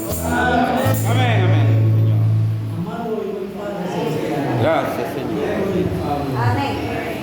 Amén, amén, Señor. Amado y buen Padre celestial. Gracias, Señor. Amén.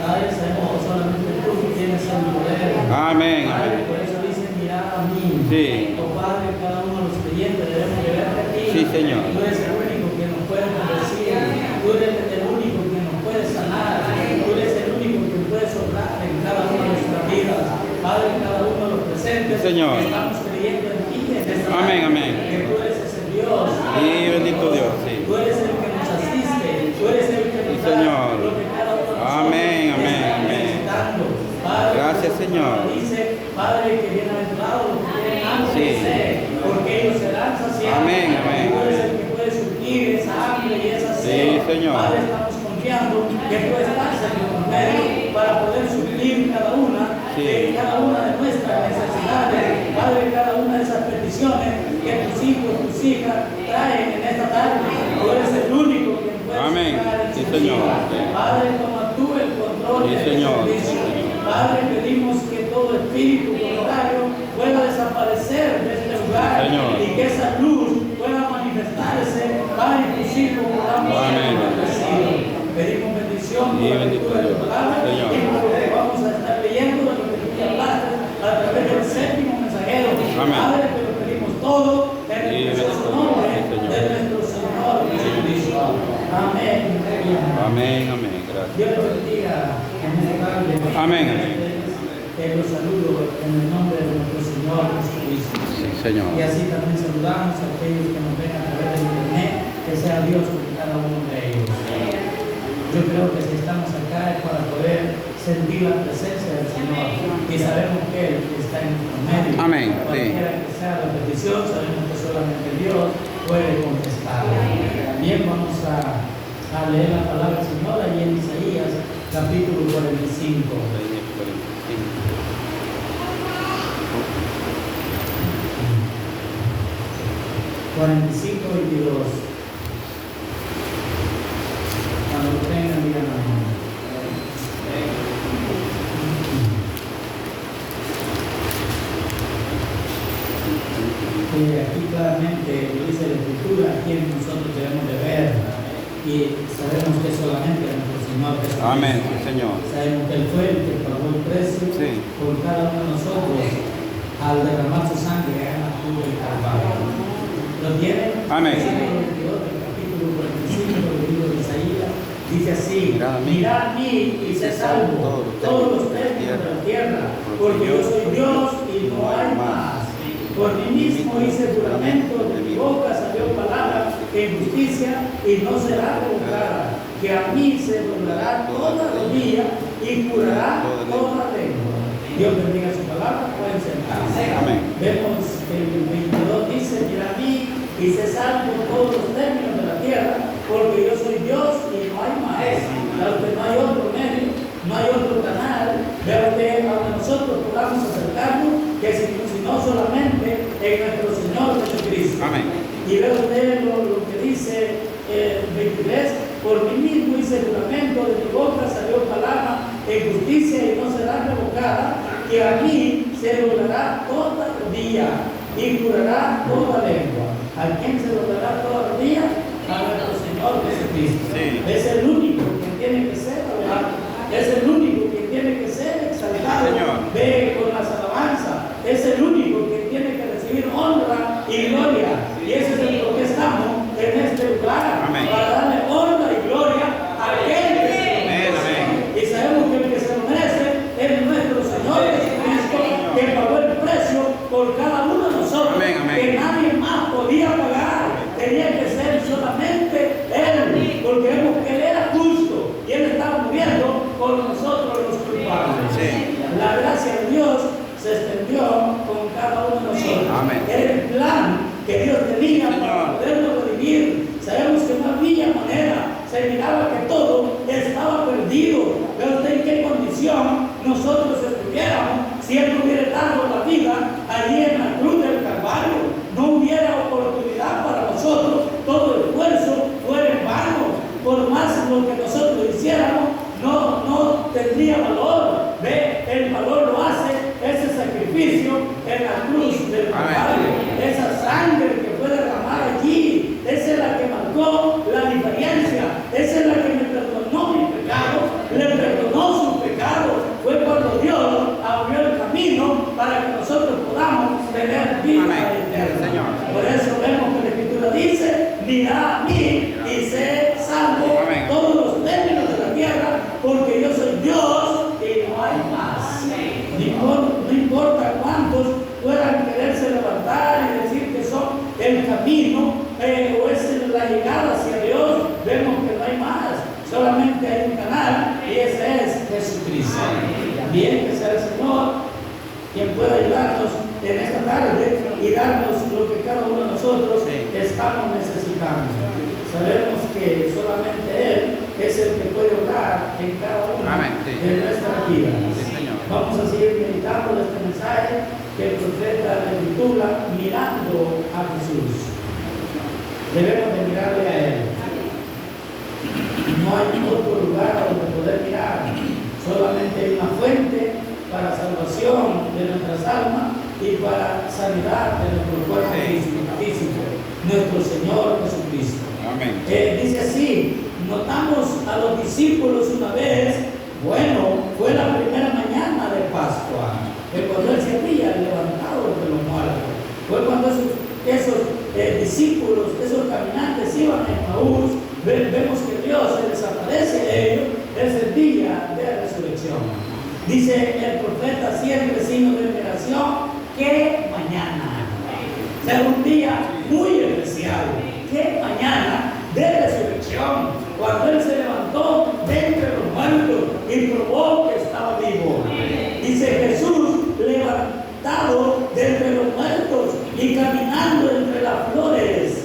Padre, sabemos que solamente tú tienes el poder. Amén, Padre, amén. por eso dice, mirad a mí. Sí. Oh Padre, cada uno de los creyentes debemos de verte a ti. Sí, Señor. Tú eres el único que nos puede bendecir. Tú eres el único que nos puede sanar. Tú eres el único que puede obrar en cada una de nuestras vidas. Padre, cada uno de los presentes. Sí, Señor. Estamos creyendo en ti. En esta Amén, tarde, amén. Que tú eres ese Dios. Sí, bendito Dios, sí. Tú eres el que nos asiste. Tú eres el que nos Sí, da Señor. lo que cada uno de nosotros Amén, amén, está amén. necesitando. Padre, Gracias, Señor. Dice, Padre, que bienaventurados los que tienen hambre Sí. y sed, porque ellos serán saciados. Amén, amén, Tú eres amén. el que puede suplir esa hambre y esa sed. Sí, Señor. Padre, estamos confiando que tú estás en nuestro medio para poder suplir cada una Sí. de cada una de nuestras necesidades. Padre, cada una de esas peticiones que tus hijos, tus hijas traen en esta tarde. Tú eres el único que puede Amén. sacar el Sí, sentido. Señor. Padre, toma tú el control Sí, de este Señor. servicio. Padre, pedimos que todo espíritu contrario pueda desaparecer de este lugar Señor. y que esa luz pueda manifestarse para que tus hijos podamos ser Amén. bendecidos. Pedimos bendición Sí, por la bendito lectura de tu Dios. palabra Señor. y por lo que vamos a estar leyendo de lo que tú te hablaste a través del séptimo mensajero. Amén. Padre, te lo pedimos todo en el Sí, precioso bendito nombre Dios, Señor. de nuestro Señor Jesucristo. Amén. Amén, amén. Gracias. Dios los bendiga en esta tarde. Amén, amén. Los saludo en el nombre de nuestro Señor Jesucristo. Sí, Señor. Y así también saludamos a aquellos que nos ven a través de internet, que sea Dios con cada uno de ellos. Yo creo que si estamos acá es para poder sentir la presencia del Señor y sabemos que Él está en nuestro medio. Amén, sí. Cualquiera que sea la petición, sabemos que solamente Dios puede contestar. También vamos a leer la palabra del Señor allí en Isaías, capítulo 45. 45, 22. Cuando lo tengan, digan amén. Aquí claramente lo dice la Escritura, a quien nosotros debemos de ver, y sabemos que solamente nuestro Señor Jesucristo. Amén, sí, Señor. Sabemos que Él fue el que pagó el precio Sí. por cada uno de nosotros al derramar su sangre en la cruz del Calvario. ¿Lo tienen? Amén. Versículo 22 del capítulo 45 del libro de Isaías. Dice así: Mirad a mí, y sé salvo todos los términos de la tierra, porque yo soy Dios y no hay más. Por mí mismo hice juramento, de mi boca salió palabra de justicia y no será revocada, que a mí se doblará toda rodilla y curará toda lengua. Dios bendiga su palabra, pueden sentarse. Amén. Vemos que el 22 dice: mira a mí y se salvo todos los términos de la tierra, porque yo soy Dios y no hay más. Claro que no hay otro medio, no hay otro canal, vea usted a donde nosotros podamos acercarnos, que si no solamente en nuestro Señor Jesucristo. Amén. Y vea usted lo que dice el 23: por mí mismo hice juramento, de mi boca salió palabra en justicia y no será revocada, que a mí se doblará toda rodilla y curará toda lengua. ¿A quién se doblará toda rodilla? A nuestro Señor Jesucristo. Sí. Es el único que tiene que ser adorado, es el único que tiene que ser exaltado. Señor. Ve con las alabanzas, es el único que tiene que recibir honra y gloria. Y eso es en lo que estamos en este lugar, Amén. para darle honra y gloria a aquel que se lo merece. Amén, amén. Y sabemos que el que se lo merece es nuestro Señor Jesucristo, que pagó el precio por cada uno de nosotros, Amén, amén. que nadie más podía pagar. Tenía que ser solamente Él, porque vemos que Él era justo y Él estaba muriendo por nosotros los culpables. Sí. La gracia de Dios se extendió con cada uno de nosotros. Amén. Era el plan que Dios tenía Señor. para poderlo redimir. Sabemos que no había manera, se miraba que todo estaba perdido. Pero usted en qué condición nosotros estuviéramos si Él no hubiera dado la vida allí en la cruz del Calvario. No hubiera oportunidad para nosotros, todo el esfuerzo fuera en vano. Por más lo que nosotros hiciéramos, no tendría valor. Ve, el en la cruz del Calvario. Esa sangre que fue derramada allí, esa es la que marcó la diferencia, esa es la que me perdonó mi pecado, le perdonó su pecado. Fue cuando Dios abrió el camino para que nosotros podamos tener vida eterna. Por eso vemos que la Escritura dice: mirad a mí y sé salvo todos los términos de la tierra, porque yo soy Dios y no hay más. No importa cuántos puedan quererse levantar y decir que son el camino o es la llegada hacia Dios, vemos que no hay más. Solamente hay un canal y ese es Jesucristo. Bien, que sea el Señor quien pueda ayudarnos en esta tarde y darnos lo que cada uno de nosotros estamos necesitando. Sabemos que solamente Él es el que puede obrar en cada una de nuestras vidas. Vamos a seguir meditando este mensaje que el profeta le titula Mirando a Jesús. Debemos de mirarle a Él. No hay otro lugar a donde poder mirar. Solamente hay una fuente para salvación de nuestras almas y para sanidad de nuestro cuerpo físico, nuestro Señor Jesucristo. Amén. Dice así: notamos a los discípulos una vez, bueno, fue la primera mañana de Pascua, cuando Él se había levantado de los muertos. Fue cuando esos discípulos, esos caminantes iban a Emaús. Vemos que Dios se les aparece a ellos, es el día de la resurrección. Dice el profeta, siempre signo de veneración, que mañana será un día muy especial, que mañana de resurrección, cuando Él se levantó de entre los muertos y probó que estaba vivo. Dice Jesús levantado de entre los muertos y caminando entre las flores.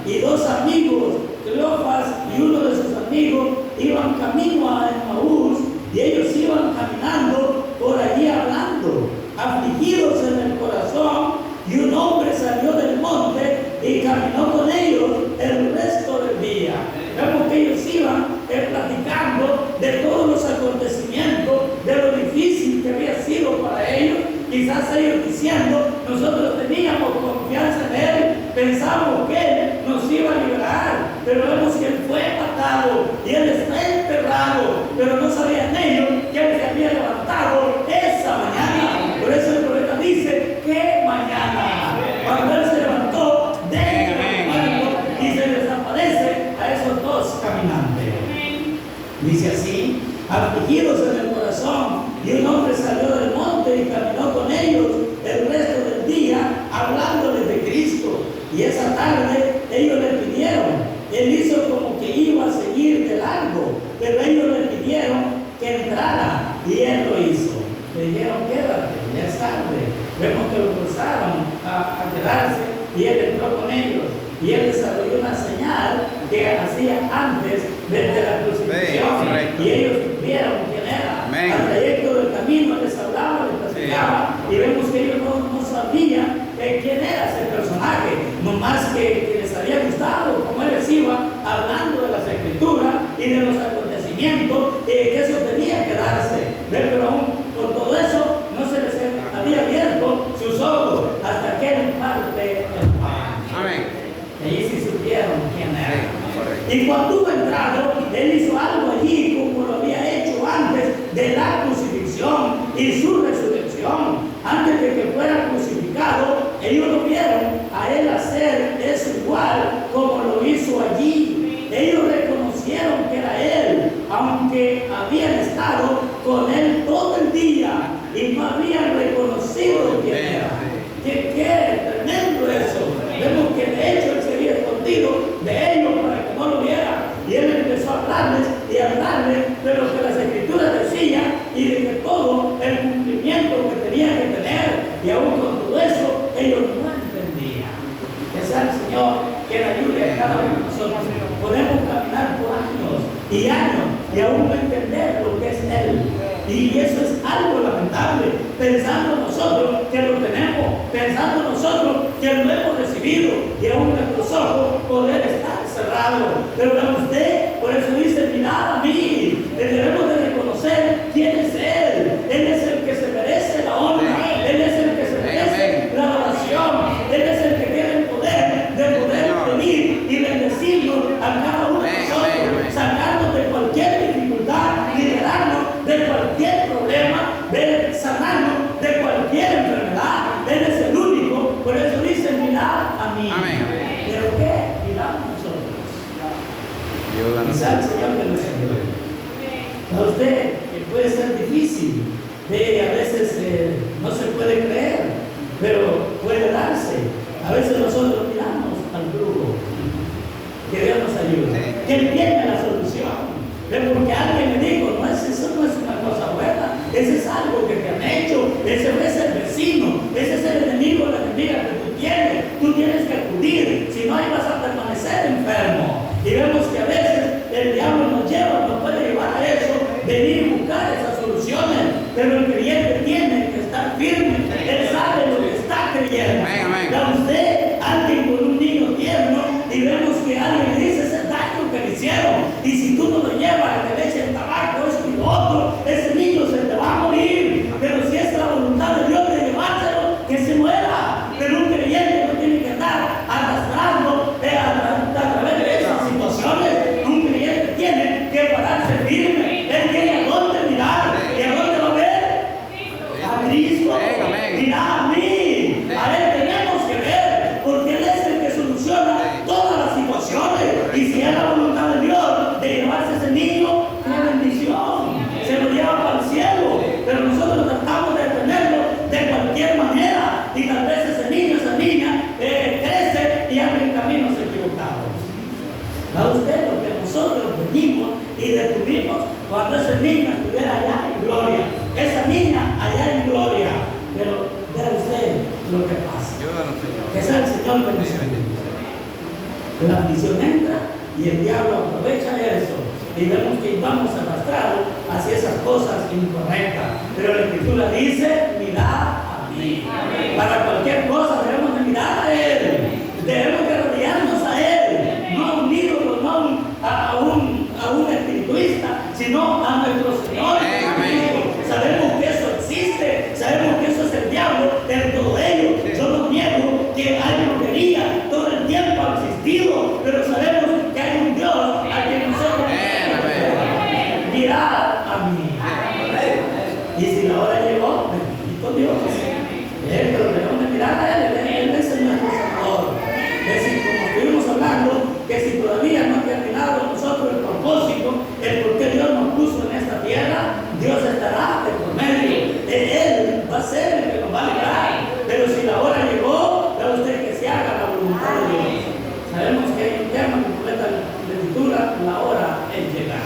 Y dos amigos, Cleofas y uno de sus amigos, iban camino a Emaús, y ellos iban caminando por allí hablando, afligidos en el corazón, y un hombre salió del monte y caminó con ellos el resto del día. Vemos que ellos iban platicando de todos los acontecimientos, de lo difícil que había sido para ellos. Quizás ellos diciendo: nosotros teníamos confianza en Él, pensamos que Él nos iba a liberar, pero vemos que Él fue matado y Él está enterrado, pero no sabían ellos que Él se había levantado esa mañana. Por eso el profeta dice: que mañana, cuando Él se levantó de los muertos y se les aparece a esos dos caminantes. Dice así: afligidos en el corazón, y un hombre salió del monte y caminó con ellos el resto del día, hablándoles de Cristo. Y esa tarde ellos le pidieron, Él hizo como que iba a seguir de largo, pero ellos le pidieron que entrara, y Él lo hizo. Le dijeron: quédate, ya es tarde. Vemos que lo forzaron a quedarse, y Él entró con ellos. Y Él desarrolló una señal que hacía antes de la crucifixión. Y ellos vieron quién era. Al trayecto del camino les hablaba, les platicaba. Y vemos que ellos no sabían quién era ese personaje. No más que les había gustado como Él les iba hablando de las Escrituras y de los acontecimientos, que eso tenía que darse. Pero aún por todo eso no se les había abierto sus ojos hasta que Él parte el pan. Amén. Allí sí supieron quién era. Y cuando hubo entrado, Él hizo algo allí como lo había hecho antes de la crucifixión y su resurrección. Antes de que fuera crucificado, ellos lo vieron a Él hacer eso igual como lo hizo allí. Ellos reconocieron que era Él, aunque habían estado con Él todo el día y no habían reconocido quién era. ¡Qué tremendo eso! Vemos que de hecho Él se había escondido de ellos para que no lo vieran. Y Él empezó a hablarles y a hablarles de lo que las Escrituras decían y de que todo el cumplimiento que tenían que tener. Y aún con todo eso, ellos no entendían. Que sea el Señor que le ayude a cada uno de nosotros. Podemos caminar por años y aún no entender lo que es Él. Y eso es algo lamentable, pensando nosotros que lo tenemos, pensando nosotros que lo hemos recibido, y aún nuestros ojos poder estar cerrados. Pero vean usted, por eso dice: mirad a mí. Debemos de reconocer quién es Él. Él es el que se merece la honra, Él es el que se merece Quizá el Señor que nos ayude. A usted que puede ser difícil, a veces no se puede creer, pero puede darse. A veces nosotros miramos al brujo. Que Dios nos ayude. Que Él tiene la solución. Pero porque alguien me dijo, no, eso no es una cosa buena, ese es algo que te han hecho, ese es el vecino, ese es el enemigo, la enemiga que tú tienes que acudir, si no ahí vas a permanecer enfermo. Y vemos que a veces el diablo nos puede llevar a eso, venir y buscar esas soluciones, pero el creyente tiene que estar firme, él sabe lo que está creyendo. Da usted, alguien con un niño tierno, y vemos que alguien le dice ese daño que le hicieron, y si tú no lo llevas, te le eches el tabaco, esto y lo otro, ese niño se te va a morir, pero si es la voluntad de Dios de llevárselo, que se muera. Pero un creyente no tiene que estar arrastrando a través de esas situaciones. Un creyente tiene que pararse firme, él tiene a dónde mirar, y a dónde va a ver a Cristo, mira a mí, a él tenemos que ver, porque él es el que soluciona todas las situaciones, y si es la voluntad de Dios de llevarse ese niño, qué bendición, se lo lleva para el cielo, pero nosotros tratamos de detenerlo de cualquier manera, y tal vez ese niño, esa niña crece y abre caminos equivocados. ¿Va usted lo que nosotros venimos y detuvimos cuando ese niño estuviera allá en gloria? Esa niña allá en gloria, pero vea usted lo que pasa. Que sea el Señor que nos ayude. La aflicción entra y el diablo aprovecha eso, y vemos que vamos arrastrados hacia esas cosas incorrectas, pero la Escritura dice: mirad a mí. Para cualquier cosa debemos de mirar a Él, debemos de rodearnos a Él, no a un ídolo, no a un espirituista, sino a nuestro Señor Jesucristo. Sabemos que eso existe, sabemos que eso es el diablo, pero todo ello, yo no niego que hay brujería, todo el tiempo ha existido, pero sabemos que hay un Dios a quien nosotros mirad a mí. Y si la hora llegó, bendito Dios, pero debemos de mirar a Él, Él es nuestro Salvador. Es decir, como estuvimos hablando, que si todavía no ha terminado nosotros el propósito, el por qué Dios nos puso en esta tierra, Dios estará de por medio. Él va a ser el que nos va a librar. Pero si la hora llegó, vea usted que se haga la voluntad de Dios. Sabemos que hay un tema que completa la Escritura: la hora es llegar.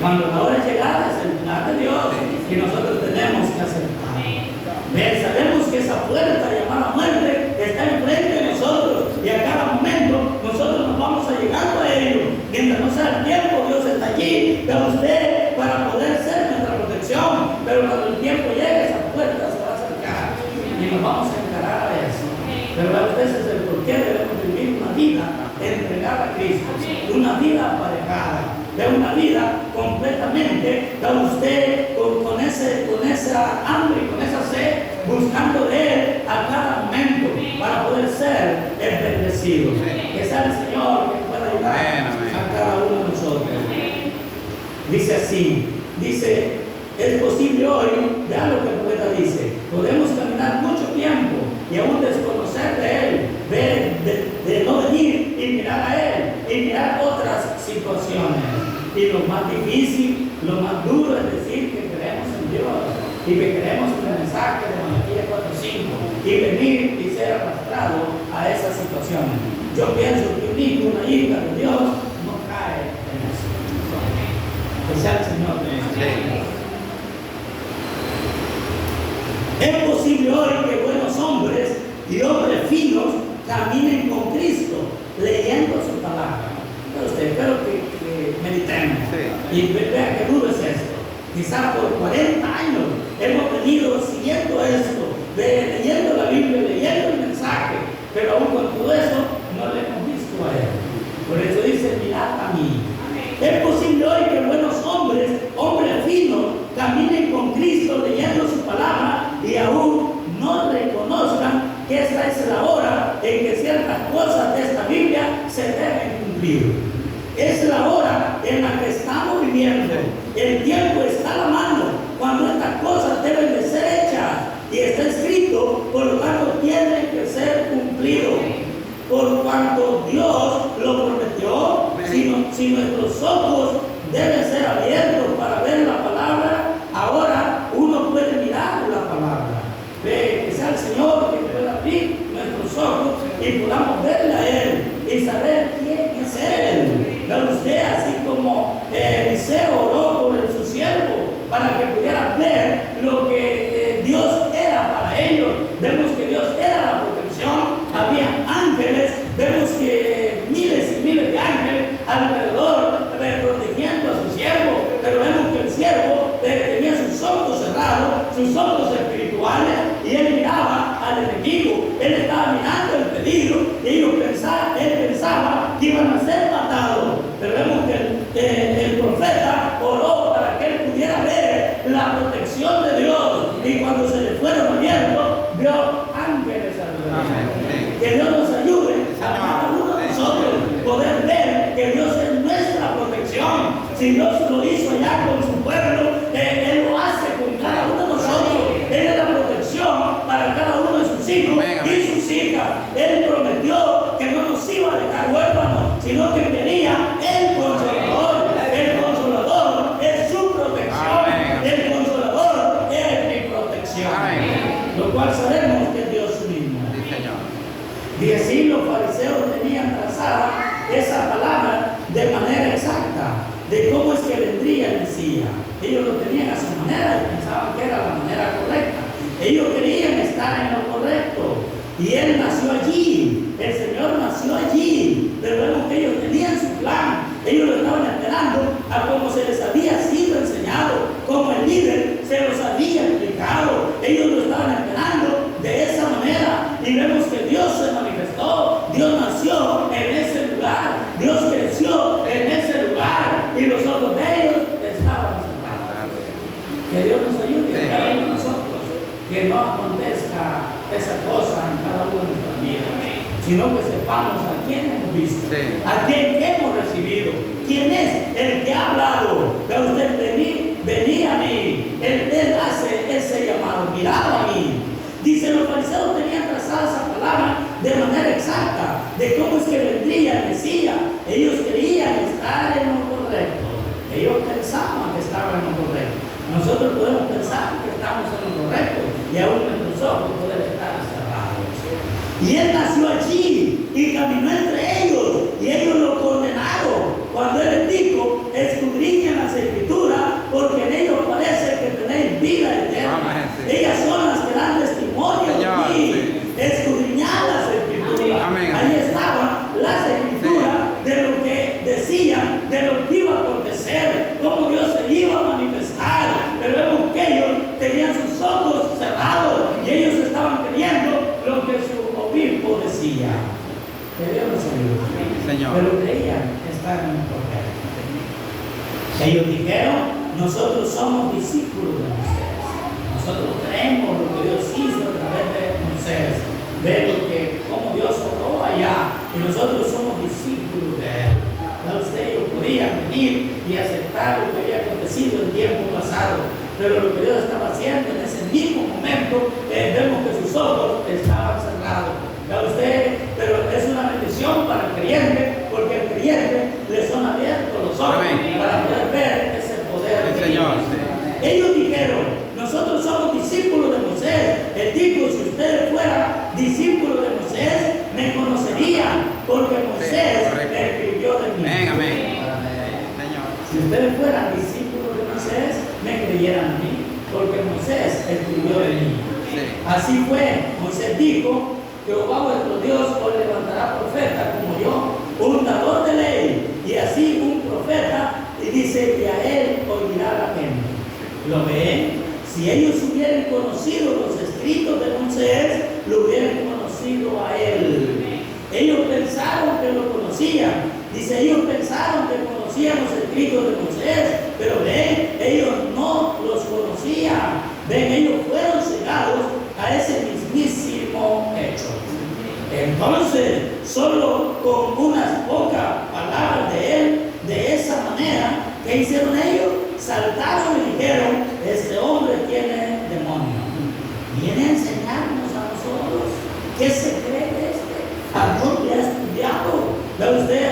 Cuando la hora es llegada, es el plan de Dios, y nosotros tenemos que aceptar. Sabemos que esa puerta llamada muerte está enfrente de nosotros, y a cada momento nosotros nos vamos llegando a ello. Mientras no sea el tiempo, Dios está allí, pero usted, para poder ser nuestra protección. Pero cuando el tiempo llegue, esa puerta se va a acercar y nos vamos a encarar a eso. Pero usted, ese es el por qué debemos vivir una vida entregada a Cristo, una vida aparejada, de una vida completamente, da usted con esa hambre y con esa sed, buscando de Él a cada momento para poder ser bendecido. Que sea el Señor que pueda ayudar a cada uno de nosotros. Dice así, es posible hoy, ya lo que el poeta dice, podemos caminar mucho tiempo y aún desconocer de Él, de no venir y mirar a Él y mirar otras situaciones. Y lo más difícil, lo más duro es decir que creemos en Dios y que creemos en el mensaje de Malaquías 4:5 y venir y ser arrastrado a esas situaciones. Yo pienso que un hijo, una hija de Dios no cae en eso. Que sea el Señor. Es posible hoy que buenos hombres y hombres finos caminen con Cristo leyendo su palabra. Espero que meditemos y vean qué duro es esto. Quizás por 40 años hemos venido siguiendo esto, leyendo la Biblia, leyendo el mensaje, pero aún con todo eso no le hemos visto a Él. Por eso dice: mirad a mí. Es posible hoy que buenos hombres finos, caminen con Cristo leyendo su palabra y aún no reconozcan que esta es la hora en que ciertas cosas de esta Biblia se deben cumplir. Es la hora en la que estamos viviendo. El tiempo está a la mano cuando estas cosas deben de ser hechas y está escrito, por lo tanto tienen que ser cumplidos. Por cuanto Dios lo prometió, si nuestros y podamos verle a Él y saber quién es Él. ¿Ve usted? Así como Eliseo oró por su siervo para que pudieran ver lo que Dios era para ellos. Vemos que Dios era la protección, había ángeles, vemos que miles y miles de ángeles alrededor protegiendo a su siervo, pero vemos que el siervo tenía sus ojos cerrados, sus ojos espirituales, y él miraba al enemigo, él estaba mirando el peligro, y él pensaba que iban a ser matados. Pero vemos que el profeta oró para que él pudiera ver la protección de Dios, y cuando se le fueron abiertos, vio ángeles alrededor. Que Dios nos ayude a cada uno de nosotros poder ver que Dios es nuestra protección. Si Dios lo hizo allá con su pueblo, Él lo hace con cada uno de nosotros. Él es la protección para cada uno de sus hijos y sus hijas. Él prometió que no nos iba a dejar huérfanos, sino que venía el Consolador. El Consolador es su protección. El Consolador es mi protección. Lo cual sabemos que es Dios mismo. Y así los fariseos tenían trazada esa palabra de manera exacta, de cómo es que vendría el Mesías. Ellos lo tenían a su manera y pensaban que era la manera correcta. Ellos querían estar en lo correcto. Y Él nació allí, el Señor nació allí. Pero vemos que ellos tenían su plan. Ellos lo estaban esperando a como se les había sido enseñado, como el líder se los había explicado. Ellos lo estaban esperando de esa manera. Y vemos que Dios se manifestó, Dios nació en ese lugar, Dios creció en ese lugar, y los ojos de ellos estaban cerrados. Que Dios nos ayude a cada uno de nosotros, que no acontezca esa cosa en cada uno de nuestras vidas, sino que sepamos a quién hemos visto, a quién hemos recibido, quién es el que ha hablado. Que usted venía a mí, él hace ese llamado, mirad a mí. Dice, los fariseos tenían trazada esa palabra de manera exacta, de cómo es que vendría el Mesías. Ellos querían estar en lo correcto. Ellos pensaban que estaban en lo correcto. Nosotros podemos pensar que estamos en lo correcto, y aún nuestros ojos pueden estar cerrados. Y Él nació allí y caminó entre ellos, y ellos lo condenaron. Cuando Él les dijo, escudriñen las Escrituras, porque en ellos parece que tenéis vida eterna. Ellas son las que dan testimonio de mí. Escudriñad las Escrituras. Ahí estaban las Escrituras de lo que decían, de lo que iba a acontecer, cómo Dios se iba a manifestar. Pero vemos que ellos tenían sus ojos cerrados y ellos estaban creyendo lo que su obispo decía. Que Dios nos ayude. Pero creían estar en el correcto. Ellos dijeron, nosotros somos discípulos de Moisés. Nosotros creemos lo que Dios hizo a través de Moisés. Vemos que como Dios obró allá, y nosotros somos discípulos de Él. Ellos podían venir y aceptar lo que había acontecido en tiempo pasado, pero lo que Dios estaba haciendo en ese mismo momento, vemos que sus ojos estaban cerrados. Pero es una bendición para el creyente, porque al creyente le son abiertos los ojos para poder ver ese poder de Dios. Ellos dijeron, nosotros somos discípulos de Moisés. Él dijo, si ustedes fueran discípulos de Moisés, me conocerían, porque Moisés escribió de mí. Si ustedes fueran discípulos de Moisés, me creyeran a mí, porque Moisés escribió de mí. Así fue. Moisés dijo, Jehová vuestro Dios os levantará profeta como yo, un dador de ley, y así un profeta, y dice que a él oirá la gente. ¿Lo ven? Si ellos hubieran conocido los escritos de Moisés, lo hubieran conocido a él. Ellos pensaron que lo conocían. Dice, ellos pensaron que conocían los escritos de Moisés, pero ven, ellos no los conocían. Ven, ellos fueron cegados a ese mismísimo hecho. Entonces, solo con unas pocas palabras de él, de esa manera, ¿qué hicieron ellos? Saltaron y dijeron, este hombre tiene demonio. Viene a enseñarnos a nosotros. ¿Qué se cree de este? ¿A dónde ha estudiado? ¿Ve usted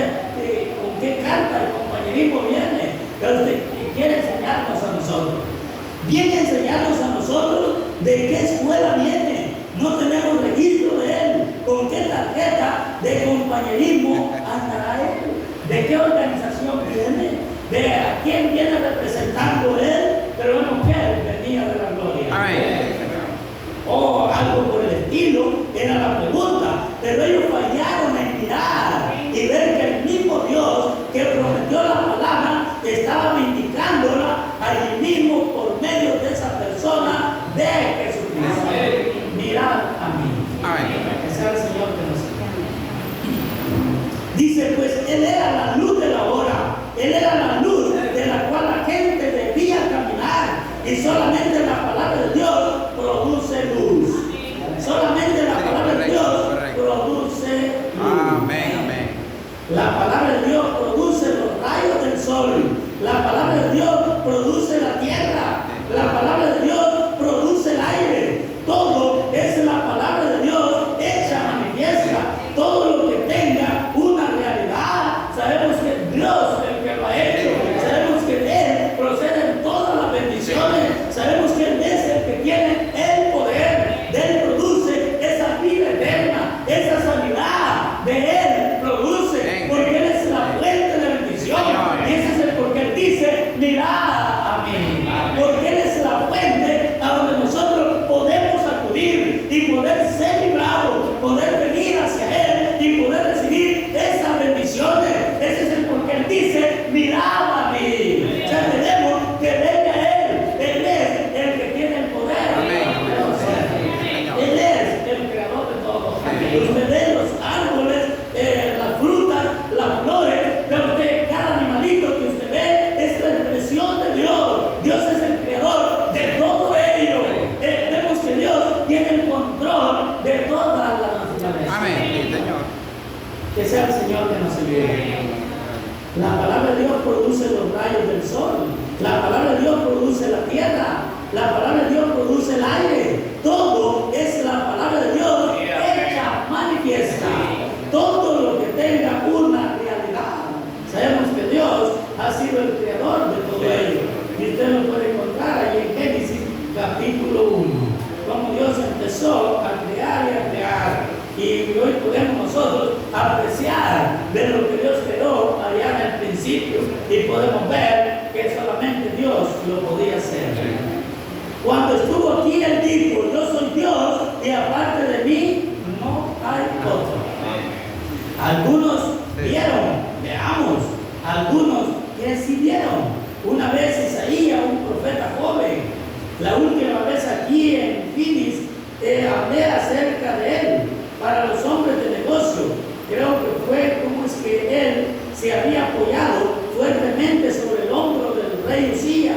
con qué carta el compañerismo viene? ¿Ve usted que quiere enseñarnos a nosotros? Viene a enseñarnos a nosotros de qué escuela viene. No tenemos registro de él. ¿Con qué tarjeta de compañerismo andará él? ¿De qué organización viene? ¿De a quién viene representando él? Pero bueno, que él venía de la gloria. Amén. O algo por el estilo, era la pregunta. Pero ellos fallaron en mirar y ver que el mismo Dios que prometió la palabra estaba vindicándola allí mismo por medio de esa persona de Jesucristo. Mirad a mí. Que sea el Señor que nos ayude. Dice, pues Él era la luz de la hora. Él era la luz de la cual la gente debía caminar. Y solamente la palabra de Dios produce luz. Solamente la palabra de Dios produce luz. Amén. La palabra de Dios produce los rayos del sol. La palabra de Dios produce la tierra. La palabra de Dios produce el aire. Todo es la palabra de Dios hecha manifiesta. Todo lo que tenga una realidad, sabemos que es Dios el que lo ha hecho. Sabemos que de Él proceden todas las bendiciones. Sabemos que Él es el que tiene el poder. De Él produce esa vida eterna, esa sanidad. De Él produce, porque Él es la fuente de bendición. Y ese es el porque Él dice, mirad a mí. Porque Él es la fuente a donde nosotros podemos acudir y poder ser librados, poder venir hacia Él y poder recibir esas bendiciones. Ese es el porque Él dice, mirad a mí. Ya tenemos que venga a Él. Él es el que tiene el poder. Él es el creador de todo. Usted ve los árboles, las frutas, las flores, pero usted, cada animalito que usted ve es la expresión de Dios. Dios es el creador de todo ello. Vemos que Dios tiene el control de toda la naturaleza. Amén, Señor. Que sea el Señor que nos ayude. La palabra de Dios produce los rayos del sol. La palabra de Dios produce la tierra. La palabra de Dios produce el aire. Todo es la palabra de Dios hecha manifiesta. Todo lo que tenga una realidad. Sabemos que Dios ha sido el creador de todo ello. Y usted lo puede encontrar ahí en Génesis capítulo 1. Como Dios empezó a crear y a crear. Y hoy podemos nosotros apreciar de lo que Dios creó allá en el principio. Y podemos ver que solamente Dios lo podía hacer. Cuando estuvo aquí, Él dijo, yo soy Dios y aparte de mí no hay otro. Algunos vieron, veamos, algunos que sí vieron. Una vez Isaías, un profeta joven, la última vez aquí en Phoenix, hablé acerca de él para los hombres de negocio. Creo que fue como es que él se había apoyado fuertemente sobre el hombro del rey Usías.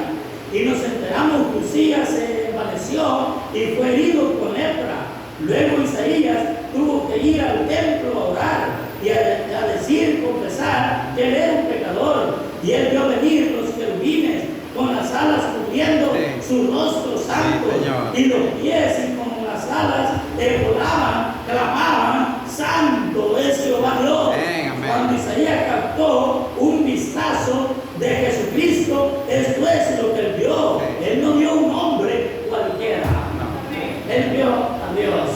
Y nos enteramos que Usías se envaneció y fue herido con lepra. Luego Isaías tuvo que ir al templo a orar y a decir, confesar que él era un pecador. Y él vio venir los querubines con las alas cubriendo su rostro santo y los pies y con las alas volaban, clamaban, santo es Jehová Dios. Cuando Isaías captó un vistazo de Jesucristo, esto es lo que él vio. Él no vio un hombre cualquiera. Él vio a Dios.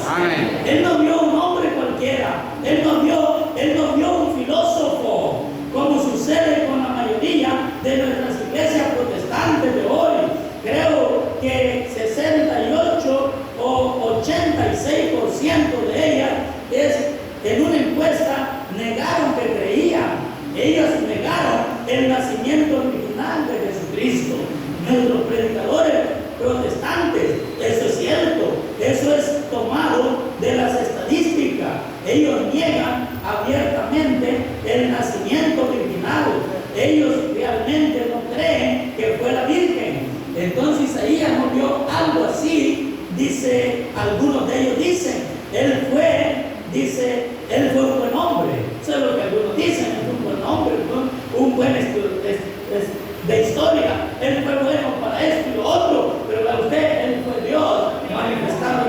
Él no vio un hombre cualquiera. Él no vio un filósofo, como sucede con la mayoría de nuestras iglesias protestantes de hoy. Creo que 68 o 86% de ellas en una encuesta negaron que creían. Ellos negaron el nacimiento original de Jesucristo. Nuestros predicadores protestantes, eso es cierto, eso es tomado de las estadísticas. Ellos niegan abiertamente el nacimiento original. Ellos realmente no creen que fue la Virgen. Entonces Isaías no vio algo así. Dice, algunos de ellos dicen, él fue un buen hombre. Eso es lo que algunos dicen, él fue un buen hombre, un buen de historia. Él fue bueno para esto y lo otro, pero para usted, él fue Dios manifestado.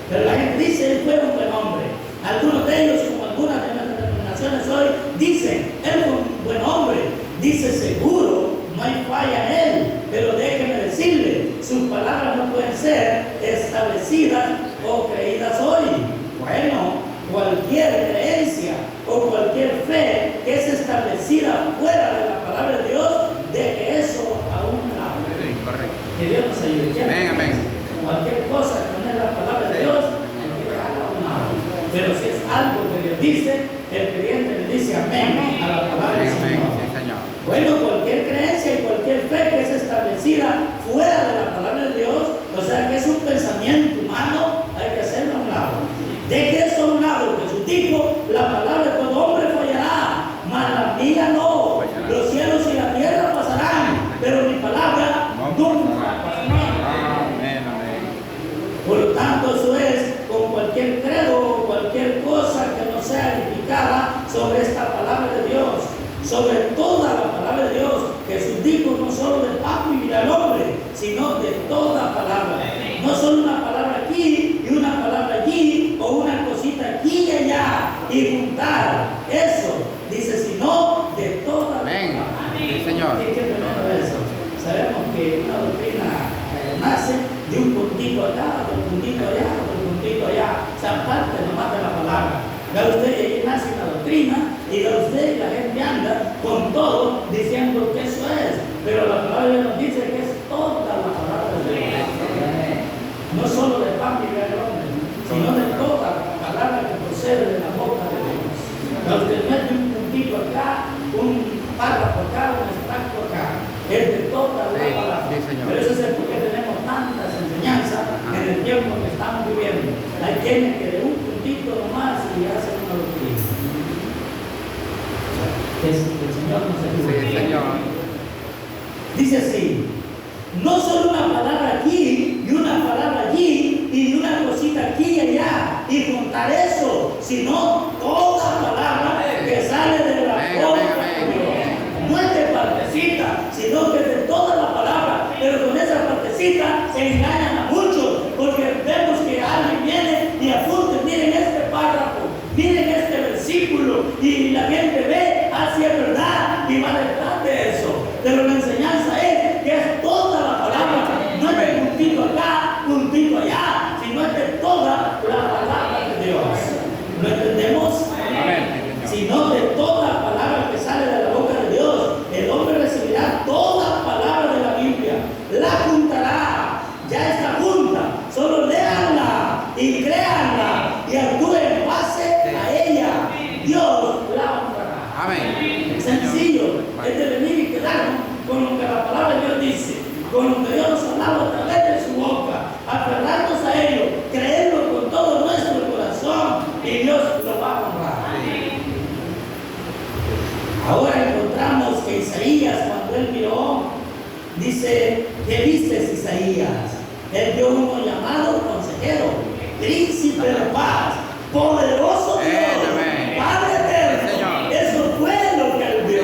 Pero la gente dice, él fue un buen hombre. Algunos de ellos, como algunas de las denominaciones hoy, dicen, él fue un buen hombre. Dice, seguro, no hay falla en él, pero déjeme decirle, sus palabras no pueden ser establecidas o creídas hoy. Bueno, cualquier creencia o cualquier fe que es establecida fuera de la palabra de Dios, deje eso a un lado. Sí, correcto. Que Dios nos ayude. Amén, amén. Cualquier cosa que no es la palabra de Dios, hay que dejarla a un lado. Pero si es algo que Dios dice, el creyente le dice amén a la palabra del Amén, Señor. sí, Señor. Bueno, cualquier creencia y cualquier fe que es establecida fuera de la palabra de Dios, o sea que es un pensamiento humano, hay que hacerlo a un lado. Deje eso a un lado, Jesús dijo, la palabra de todo hombre fallará, mas la mía no. Los cielos y la tierra pasarán, pero mi palabra nunca pasará. Amén, amén. Por lo tanto, eso es con cualquier credo o cualquier cosa que no sea edificada sobre esta palabra de Dios, sobre toda la palabra de Dios. Jesús dijo no solo de pan vivirá el hombre, sino de toda palabra. No solo una palabra aquí y una palabra allí, o una cosita aquí y allá, y juntar. Eso, dice, sino de toda Amén. palabra. Sí, Señor. ¿Qué tremendo eso? Sabemos que una doctrina nace de un puntito acá, de un puntito allá, de un puntito allá. O sea, parte nomás de la palabra. Vea usted, ahí nace una doctrina y vea usted, la gente anda con todo diciendo que eso es. Pero la palabra nos dice que es toda la palabra de Dios. No solo de pan vivirá el hombre, sino de toda la palabra que procede de la boca de Dios. Vea usted, no es de un puntito acá, un párrafo acá, un extracto acá. Es de toda la palabra. Sí, Señor. Pero eso es el por qué tenemos tantas enseñanzas en el tiempo que estamos viviendo. Hay quienes que de un puntito nomás y hacen una doctrina. Que el Señor nos ayude. Sí, Señor. Dice así, no solo una palabra aquí y una palabra allí y una cosita aquí y allá y juntar eso, sino toda palabra que sale de la boca de Dios. No es de partecita, sino que de toda la palabra, pero con esa partecita engañan a muchos, porque vemos que alguien viene y apunta, miren este párrafo, miren este versículo, y la gente ve, así es verdad, y va detrás de eso. Pero la enseñanza es que es toda la palabra, no es de puntito acá, puntito allá, sino es de toda la palabra de Dios. ¿Lo entendemos? Amén. Sino de toda palabra que sale de la boca de Dios. El hombre recibirá toda palabra de la Biblia, la juntará, ya está junta, solo léanla y créanla y actúen en base a ella. Dios la honrará. Amén. Sencillo, es de venir y quedarnos con lo que la palabra de Dios dice, con lo que Dios nos ha hablado a través de su boca, aferrarnos a ello, creerlo con todo nuestro corazón y Dios lo va a honrar. Ahora encontramos que Isaías, cuando él miró, dice, ¿qué viste, Isaías? Él vio uno llamado consejero, príncipe de paz, poderoso Dios, Padre eterno. Eso fue lo que él vio.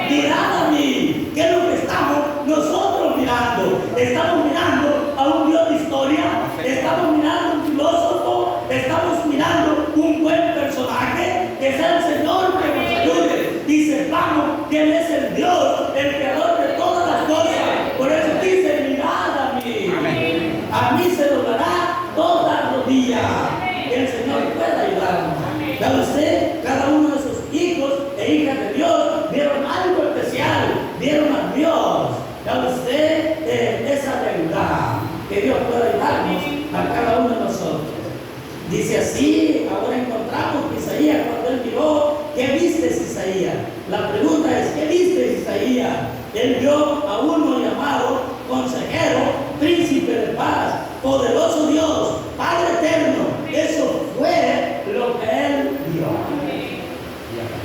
Mirad a mí, ¿qué es lo que estamos nosotros mirando? Estamos mirando a un Dios de historia, estamos mirando a un filósofo, estamos mirando un buen personaje, que sea el Señor que nos ayude. Y sepamos que Él es el Dios, el creador de todas las cosas. Por eso dice, mirad a mí. Amén. A mí se doblará toda rodilla. El Señor puede ayudarnos. ¿Sabe usted? Cada uno de sus hijos e hijas de Dios vieron algo especial, vieron a Dios. ¿Sabe usted? Esa deuda que Dios puede ayudarnos a cada uno de nosotros. Dice así, ahora encontramos que Isaías, cuando él miró, ¿qué viste, Isaías? La pregunta es, ¿qué viste, Isaías? Él vio a uno llamado consejero, príncipe de paz, poderoso Dios, Padre eterno. Eso fue lo que él vio.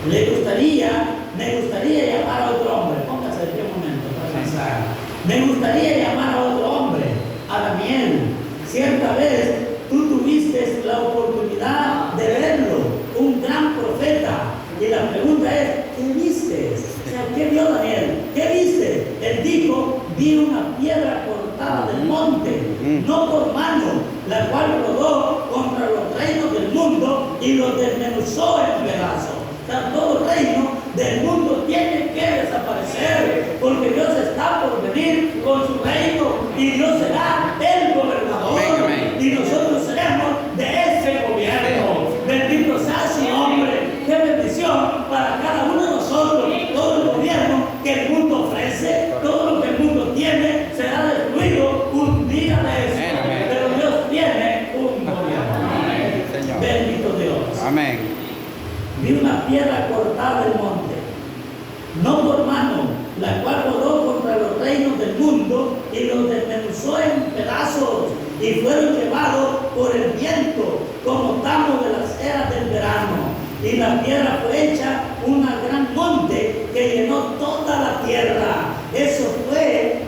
Me gustaría llamar a otro hombre. Póngase de pie un momento para pensar. Me gustaría llamar a otro hombre, a Daniel. Cierta vez tú tuviste la oportunidad de verlo, un gran profeta. Y la pregunta es, ¿qué viste? O sea, ¿qué vio Daniel? ¿Qué viste? Él dijo, vi una piedra cortada del monte, no por mano, la cual rodó contra los reinos del mundo y los desmenuzó en pedazos. O sea, todo reino del mundo tiene que desaparecer, porque Dios está por venir con su reino y Dios será el gobernador. Amén, amén. Y nosotros seremos de ese gobierno. Amén. Vi una piedra cortada del monte, no por mano, la cual rodó contra los reinos del mundo y los desmenuzó en pedazos y fueron llevados por el viento como tamo de las eras del verano. Y la piedra fue hecha una gran monte que llenó toda la tierra. Eso fue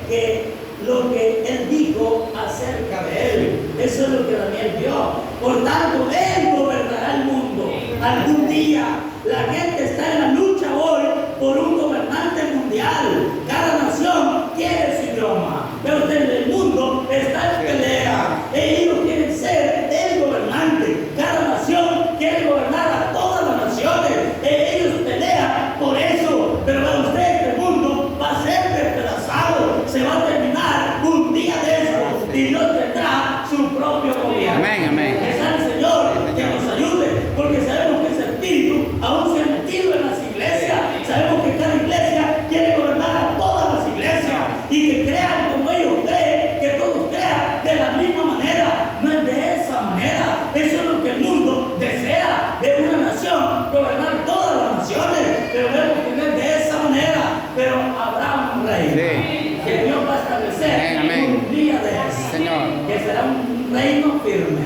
lo que él dijo acerca de él. Eso es lo que Daniel vio. Por tanto, él gobernará el mundo algún día. La gente está en la lucha hoy por un gobernante mundial. Cada nación quiere su idioma, pero el mundo está en pelea. Ellos quieren ser el gobernante. Cada nación quiere gobernar a todas las naciones. Ellos pelean por eso. Pero para usted, el mundo va a ser despedazado. Se va a terminar un día de eso y Dios tendrá su propio gobierno. Amén, amén. Que sea el Señor que nos ayude, porque sabemos que ese espíritu aún se ha metido en las iglesias. Sabemos que cada iglesia quiere gobernar a todas las iglesias y que crean como ellos creen, que todos crean de la misma manera. No es de esa manera. Eso es lo que el mundo desea, de una nación gobernar todas las naciones, pero vemos que no es de esa manera. Pero habrá un reino que Dios va a establecer un día de eso, Señor, que será un reino firme.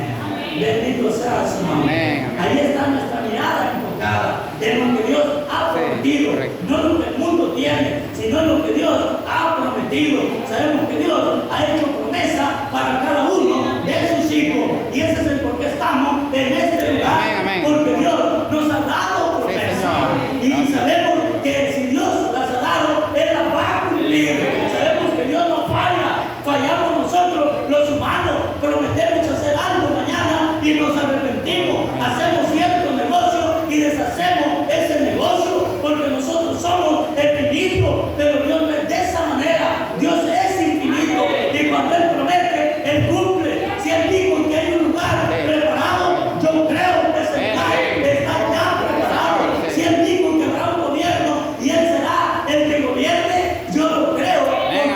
Bendito sea su nombre. Ahí está nuestra mirada enfocada en lo que Dios ha prometido, no lo que el mundo tiene, sino lo que Dios ha prometido. Sabemos que Dios ha hecho promesa para cada uno de sus hijos, y ese es el por qué estamos en este lugar, porque Dios nos ha dado promesas y sabemos que si Dios las ha dado, Él las va a cumplir. Sabemos que Dios no falla. Fallamos nosotros los humanos, prometemos hacer algo mañana y nos arrepentimos, hacemos cierto negocio y deshacemos ese negocio porque nosotros somos infinitos, pero Dios no es de esa manera. Dios es infinito y cuando Él promete, Él cumple. Si Él dijo que hay un lugar preparado, yo creo que ese lugar está ya preparado. Si Él dijo que habrá un gobierno y Él será el que gobierne, yo lo creo con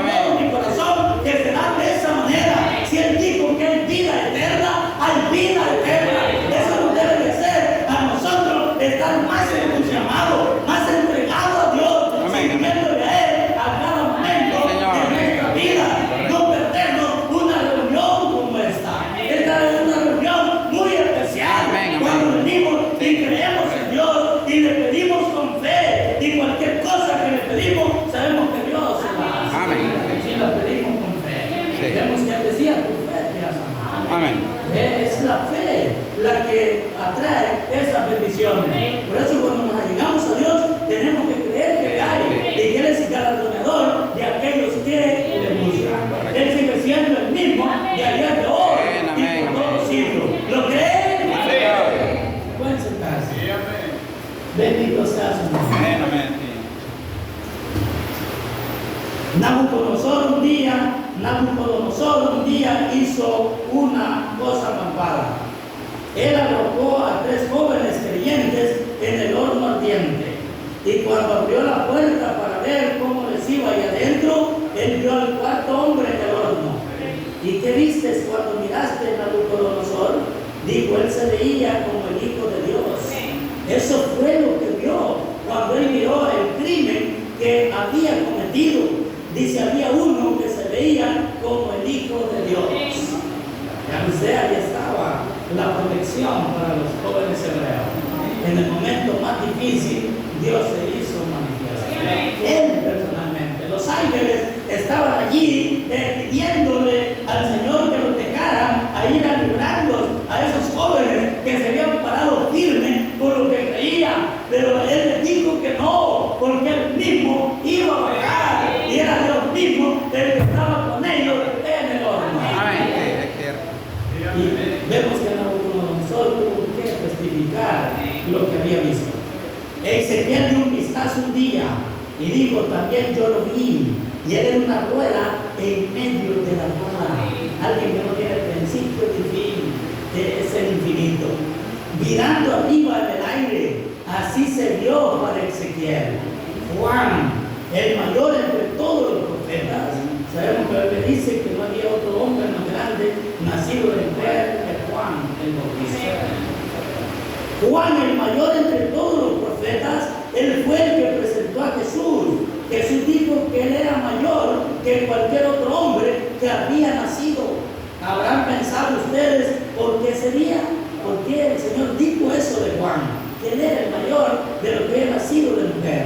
todo mi corazón que será de esa manera. Si Él dijo que hay vida eterna, hay vida eterna. Eso nos debe de ser a nosotros estar más entusiasmados, más entregados a Dios, sirviéndole a Él a cada momento de nuestra vida. No perdernos una reunión como esta. Esta es una reunión muy especial. Cuando venimos y creemos en Dios y le pedimos con fe, y cualquier cosa que le pedimos, sabemos que Dios se la hace. Si la pedimos con fe. Vemos que Él decía, tu fe te has amado. amén. Es la fe la que atrae esas bendiciones. Por eso cuando nos allegamos a Dios, tenemos que creer que le hay y que Él es el galardonador de aquellos que le buscan. Él sigue siendo el mismo de ayer, de hoy y por todos los siglos. ¿Lo creen? Pueden sentarse. Bendito sea su nombre. Nabucodonosor un día hizo una cosa malvada. Él arrojó a 3 jóvenes creyentes en el horno ardiente. Y cuando abrió la puerta para ver cómo les iba ahí adentro, él vio al 4.º hombre en el horno. ¿Y qué vistes cuando miraste a Nabucodonosor? Dijo, él se veía como el Hijo de Dios. Eso fue lo que vio cuando él miró el crimen que había cometido. Dice, había uno que se veía como el Hijo de Dios. Ya usted, ahí estaba la protección para los jóvenes hebreos. En el momento más difícil, Dios se hizo manifiesto. Él personalmente. Los ángeles estaban allí pidiéndole al Señor que los dejara a ir a librarlos a esos jóvenes que se habían parado firme por lo que creían. Pero Él les dijo que no, porque Él mismo iba a bajar y era Dios mismo el que estaba con ellos en el horno. Y vemos que Nabucodonosor tuvo que testificar lo que había visto. Ezequiel dio un vistazo un día y dijo, también yo lo vi, y él era una rueda en medio de la rueda. Alguien que no tiene principio ni fin, que es el infinito. Mirando arriba en el aire, así se vio para Ezequiel. Juan, el mayor entre todos los profetas. Sabemos que la Biblia dice que no había otro hombre más grande nacido de mujer que Juan el Bautista. Juan, el mayor entre todos los profetas, él fue el que presentó a Jesús. Jesús dijo que él era mayor que cualquier otro hombre que había nacido. ¿Habrán pensado ustedes por qué sería? ¿Por qué el Señor dijo eso de Juan? Que él era el mayor de lo que había nacido de mujer.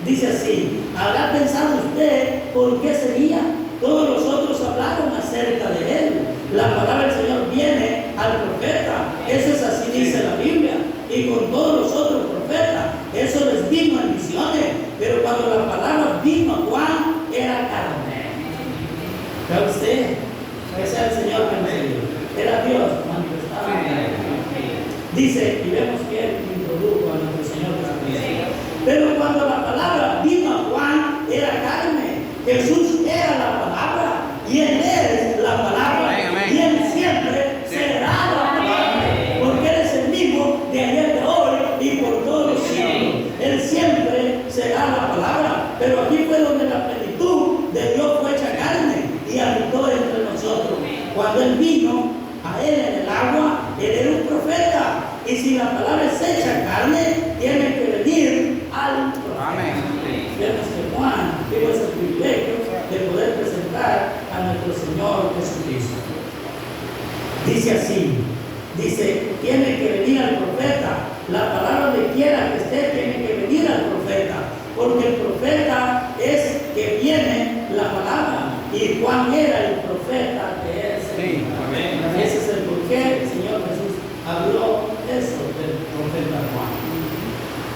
Dice así: ¿habrá pensado usted por qué sería? Todos los otros hablaron acerca de él. La palabra del Señor viene al profeta. Eso es así, dice la Biblia. Y con todos los otros profetas, eso les vino en visiones. Pero cuando la palabra vino a Juan, era carne. ¿Ve usted? Que sea el Señor que nos ayude. Era Dios manifestado. Dice, y vemos que él introdujo a nuestro Señor Jesucristo. Pero cuando la palabra vino a Juan, era carne. Jesús era la palabra y él es la palabra. Y él siempre será la palabra, porque él es el mismo de ayer, de hoy y por todos los siglos. Él siempre será la palabra. Pero aquí fue donde la plenitud de Dios fue hecha carne y habitó entre nosotros. Cuando él vino a él en el agua, él era un profeta. Y si la palabra es hecha carne, tiene que venir al profeta. Vemos que Juan tuvo ese privilegio de poder presentar a nuestro Señor Jesucristo. Dice así, dice, tiene que venir al profeta. La palabra de quiera que esté, tiene que venir al profeta, porque el profeta es que viene la palabra. Y Juan era el profeta que es. Sí, amén. Ese es el por qué el Señor Jesús habló eso del profeta Juan.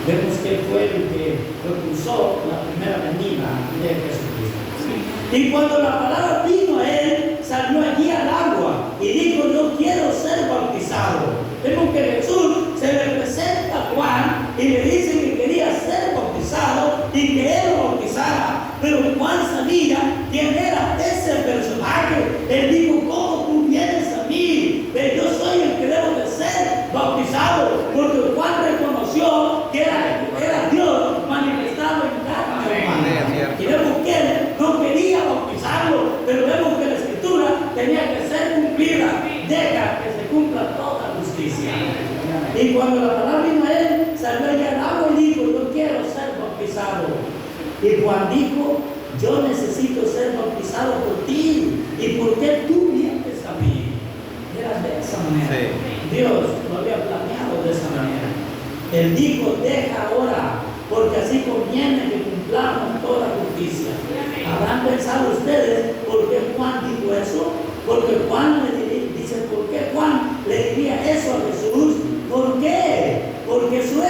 Vemos que fue el que propulsó la primera venida de Jesucristo. Sí. Y cuando la palabra vino a él, salió allí al agua y dijo: yo quiero ser bautizado. Vemos que Jesús se le presenta a Juan y le dice que quería ser bautizado y que él lo bautizara. Pero Juan sabía quién era ese personaje. Él dijo: ¿cómo tú vienes a mí? Yo soy el que debo de ser bautizado. Porque Juan reconoció que era Dios manifestado en carne. Y vemos que él no quería bautizarlo, pero vemos que la Escritura tenía que ser cumplida. Deja que se cumpla toda justicia. Y cuando la palabra vino a él, salió allá al agua y dijo: yo quiero ser bautizado. Y Juan dijo: yo necesito ser bautizado por ti. ¿Y por qué tú vienes a mí? Era de esa manera. Sí. Dios lo había planeado de esa manera. Él dijo: deja ahora, porque así conviene que cumplamos toda justicia. ¿Habrán pensado ustedes por qué Juan dijo eso? Porque Juan dice: ¿por qué Juan le diría eso a Jesús? ¿Por qué? Porque eso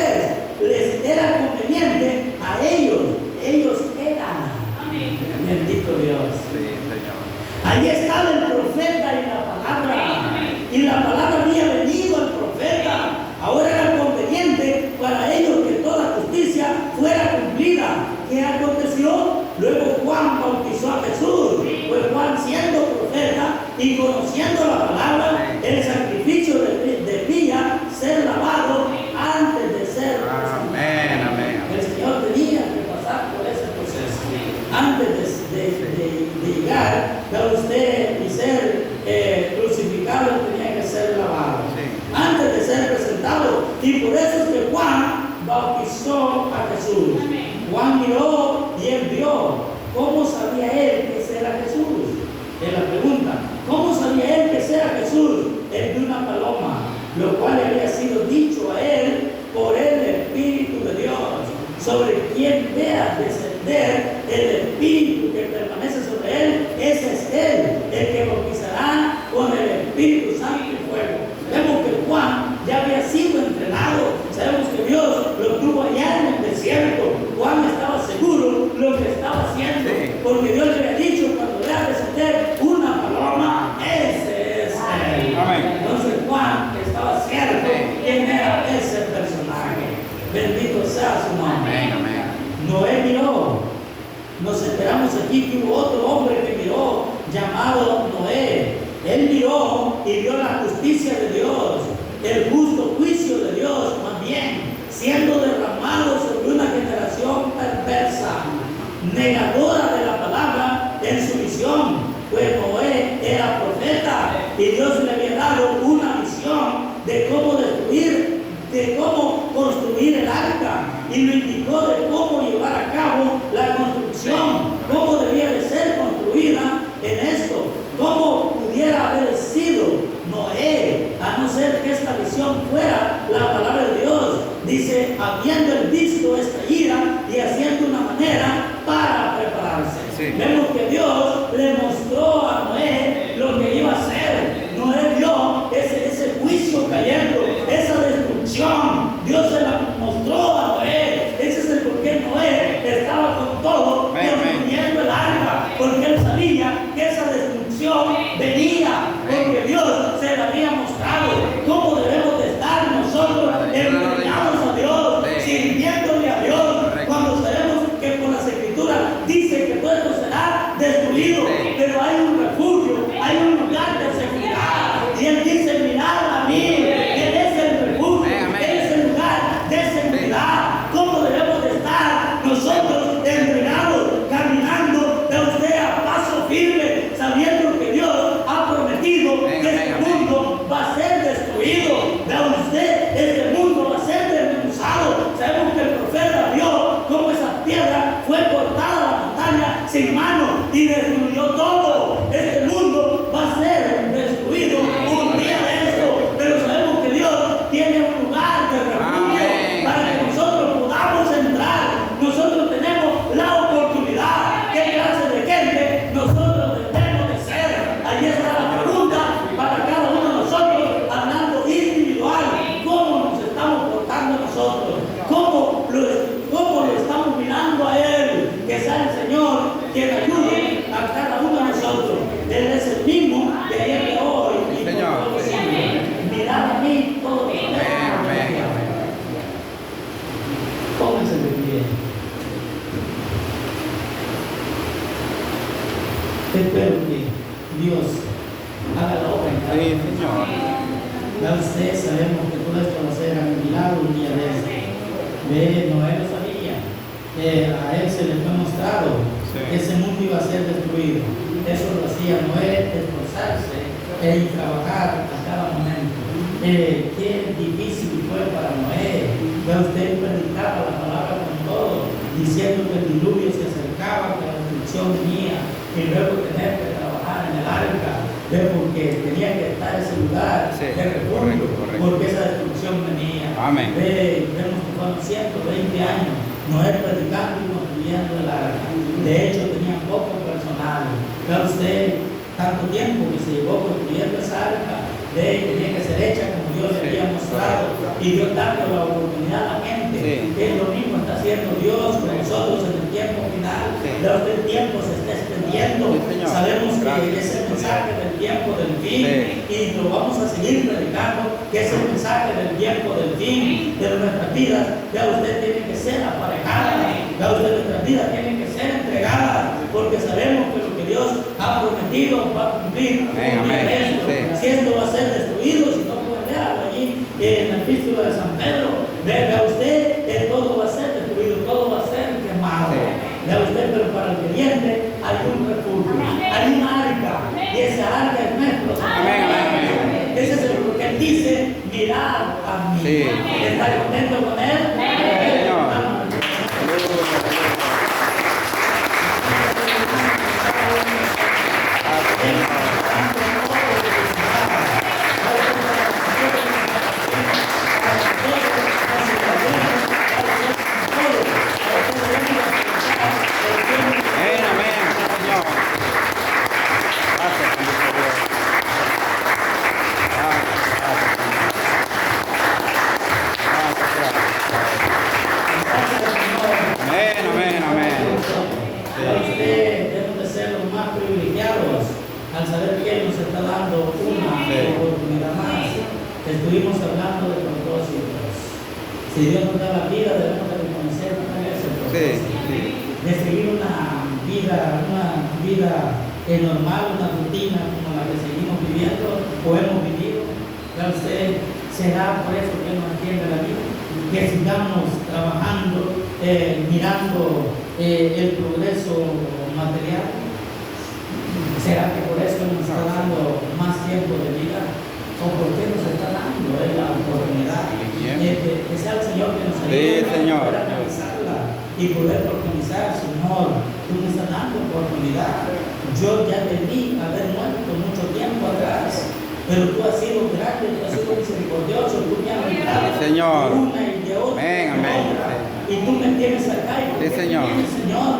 les era conveniente a ellos. Ellos eran. Amén. Bendito Dios. Sí, Señor. Ahí estaba el profeta y la palabra. Amén. Y la palabra había venido al profeta. Ahora era conveniente para ellos que toda justicia fuera cumplida. ¿Qué aconteció? Luego Juan bautizó a Jesús. Pues Juan, siendo profeta y conociendo la palabra, el sacrificio debía ser lavado antes de ser. Amén, amén. El Señor tenía que pasar por ese proceso. Antes de llegar a usted y ser crucificado, tenía que ser lavado. Antes de ser presentado. Y por eso es que Juan bautizó a Jesús. Juan miró y él vio. ¿Cómo sabía él que ese era Jesús? Es la pregunta. ¿Cómo sabía él que ese era Jesús? Él vio una paloma, lo cual le había sido dicho a él por el Espíritu de Dios, sobre quien vea descender el Espíritu que permanece sobre él. Ese es él, el que bautizará con el Espíritu Santo y fuego. Vemos que Juan ya había sido entrenado. Sabemos que Dios lo tuvo allá en el desierto. Juan estaba seguro lo que estaba haciendo, porque Dios le había dicho: cuando vea descender una paloma, ese es él. Amén. Entonces Juan estaba cierto quién era ese personaje. Bendito sea su nombre. Amén, amén. Noé miró. Nos enteramos aquí que hubo otro hombre que miró, llamado Noé. Él miró y vio la justicia de Dios, el justo juicio de Dios, más bien, siendo derramado sobre una generación perversa, negadora de la palabra en su visión. Pues Noé era profeta y Dios le había dado una visión de cómo destruir de cómo construir el arca y lo indicó de cómo llevar a cabo la construcción, cómo debía de ser construida en esto, cómo pudiera haber sido Noé, a no ser que esta visión fuera la palabra de Dios. Dice, habiendo él visto esta ira y haciendo una manera para prepararse. Sí. Vemos que Dios le mostró a Noé lo que iba a hacer. Noé vio ese juicio cayendo, esa destrucción. Dios se la mostró a Noé. Ese es el por qué Noé estaba con todo construyendo el arca, porque él sabía que esa destrucción venía, porque Dios se la había mostrado. ¿Cómo debemos de estar nosotros entregados a Dios, sirviéndole a Dios, cuando sabemos que por las Escrituras dice que todo esto será destruido, pero hay un refugio, hay un lugar de seguridad? Y él dice, mirad a mí, él es el refugio, él es el lugar de seguridad. ¿Cómo debemos de estar nosotros entregados, caminando de usted a paso firme, sabiendo que Dios ha prometido que este mundo va a ser destruido? De usted, este mundo va a ser desmenuzado. Sabemos que el profeta vio cómo esa piedra fue cortada a la montaña sin mano y destruyó todo. Este mundo va a ser destruido un día de esto, pero sabemos que Dios tiene un lugar de refugio para que nosotros podamos entrar. Nosotros tenemos la oportunidad. ¿Qué clase de gente nosotros debemos de ser? Ahí está la pregunta para cada uno de nosotros, hablando individual. ¿Cómo nos estamos portando nosotros? ¿Cómo lo estamos mirando a Él? Que sea el Señor quien ayude a cada uno de nosotros. Él es el mismo de ayer, de hoy y por todos los siglos. Mirad a mí todos los días. Pónganse de pie. Espero que Dios haga la obra en cada Sí, uno. Señor. Ya ustedes sabemos que todo esto va a ser un milagro un día de este. Noé lo sabía. A él se le fue mostrado que ese mundo iba a ser destruido. Eso lo hacía Noé, esforzarse y trabajar a cada momento. Qué difícil fue para Noé. Ya usted predicaba la palabra con todo, diciendo que el diluvio se acercaba, que la destrucción venía, y luego tener que trabajar en el arca, porque tenía que estar en ese lugar de refugio, porque esa destrucción venía. Amén. Vemos que fueron 120 años Noé predicando y construyendo el arca. De hecho, tenían poco personal. Ya usted, tanto tiempo que se llevó construyendo esa arca, tenía que ser hecha como Dios le había mostrado, y Dios dando la oportunidad a la gente. Que es lo mismo está haciendo Dios con nosotros en el tiempo final. Ya usted, el tiempo se está extendiendo. Sabemos que es el mensaje del tiempo del fin, y lo vamos a seguir predicando, que es el mensaje del tiempo del fin de nuestras vidas. Ya usted tiene que ser aparejada, ya usted, nuestras vidas tienen que ser entregadas, porque sabemos que lo que Dios ha prometido va a cumplir. Si esto va a ser destruido, si no puede verlo allí en la epístola de San Pedro, vea usted que todo va a ser destruido, todo va a ser quemado. Vea usted, pero para el creyente hay un refugio, hay un arca, y esa arca es nuestro. Ese es lo que él dice, mirad a mí. ¿Está contento con él? Debemos de ser los más privilegiados al saber que Él nos está dando una oportunidad más. Estuvimos hablando de propósitos. Si Dios nos da la vida, debemos de reconocer cuál es el propósito. De seguir una vida normal, una rutina como la que seguimos viviendo o hemos vivido. Ya usted, será por eso que Él nos entiende la vida, que sigamos trabajando, mirando el progreso material. ¿Será que por eso nos está dando más tiempo de vida? o por qué nos está dando la oportunidad. Que sea el Señor que nos ayude Señor. a poder analizarla y poder organizar. Señor, tú me estás dando oportunidad. Yo ya debí haber muerto mucho tiempo atrás, pero tú has sido grande, tú has sido misericordioso, tú me has librado Señor. de una y de otra, Amén, amén. y tú me tienes acá y Sí, Señor. Señor,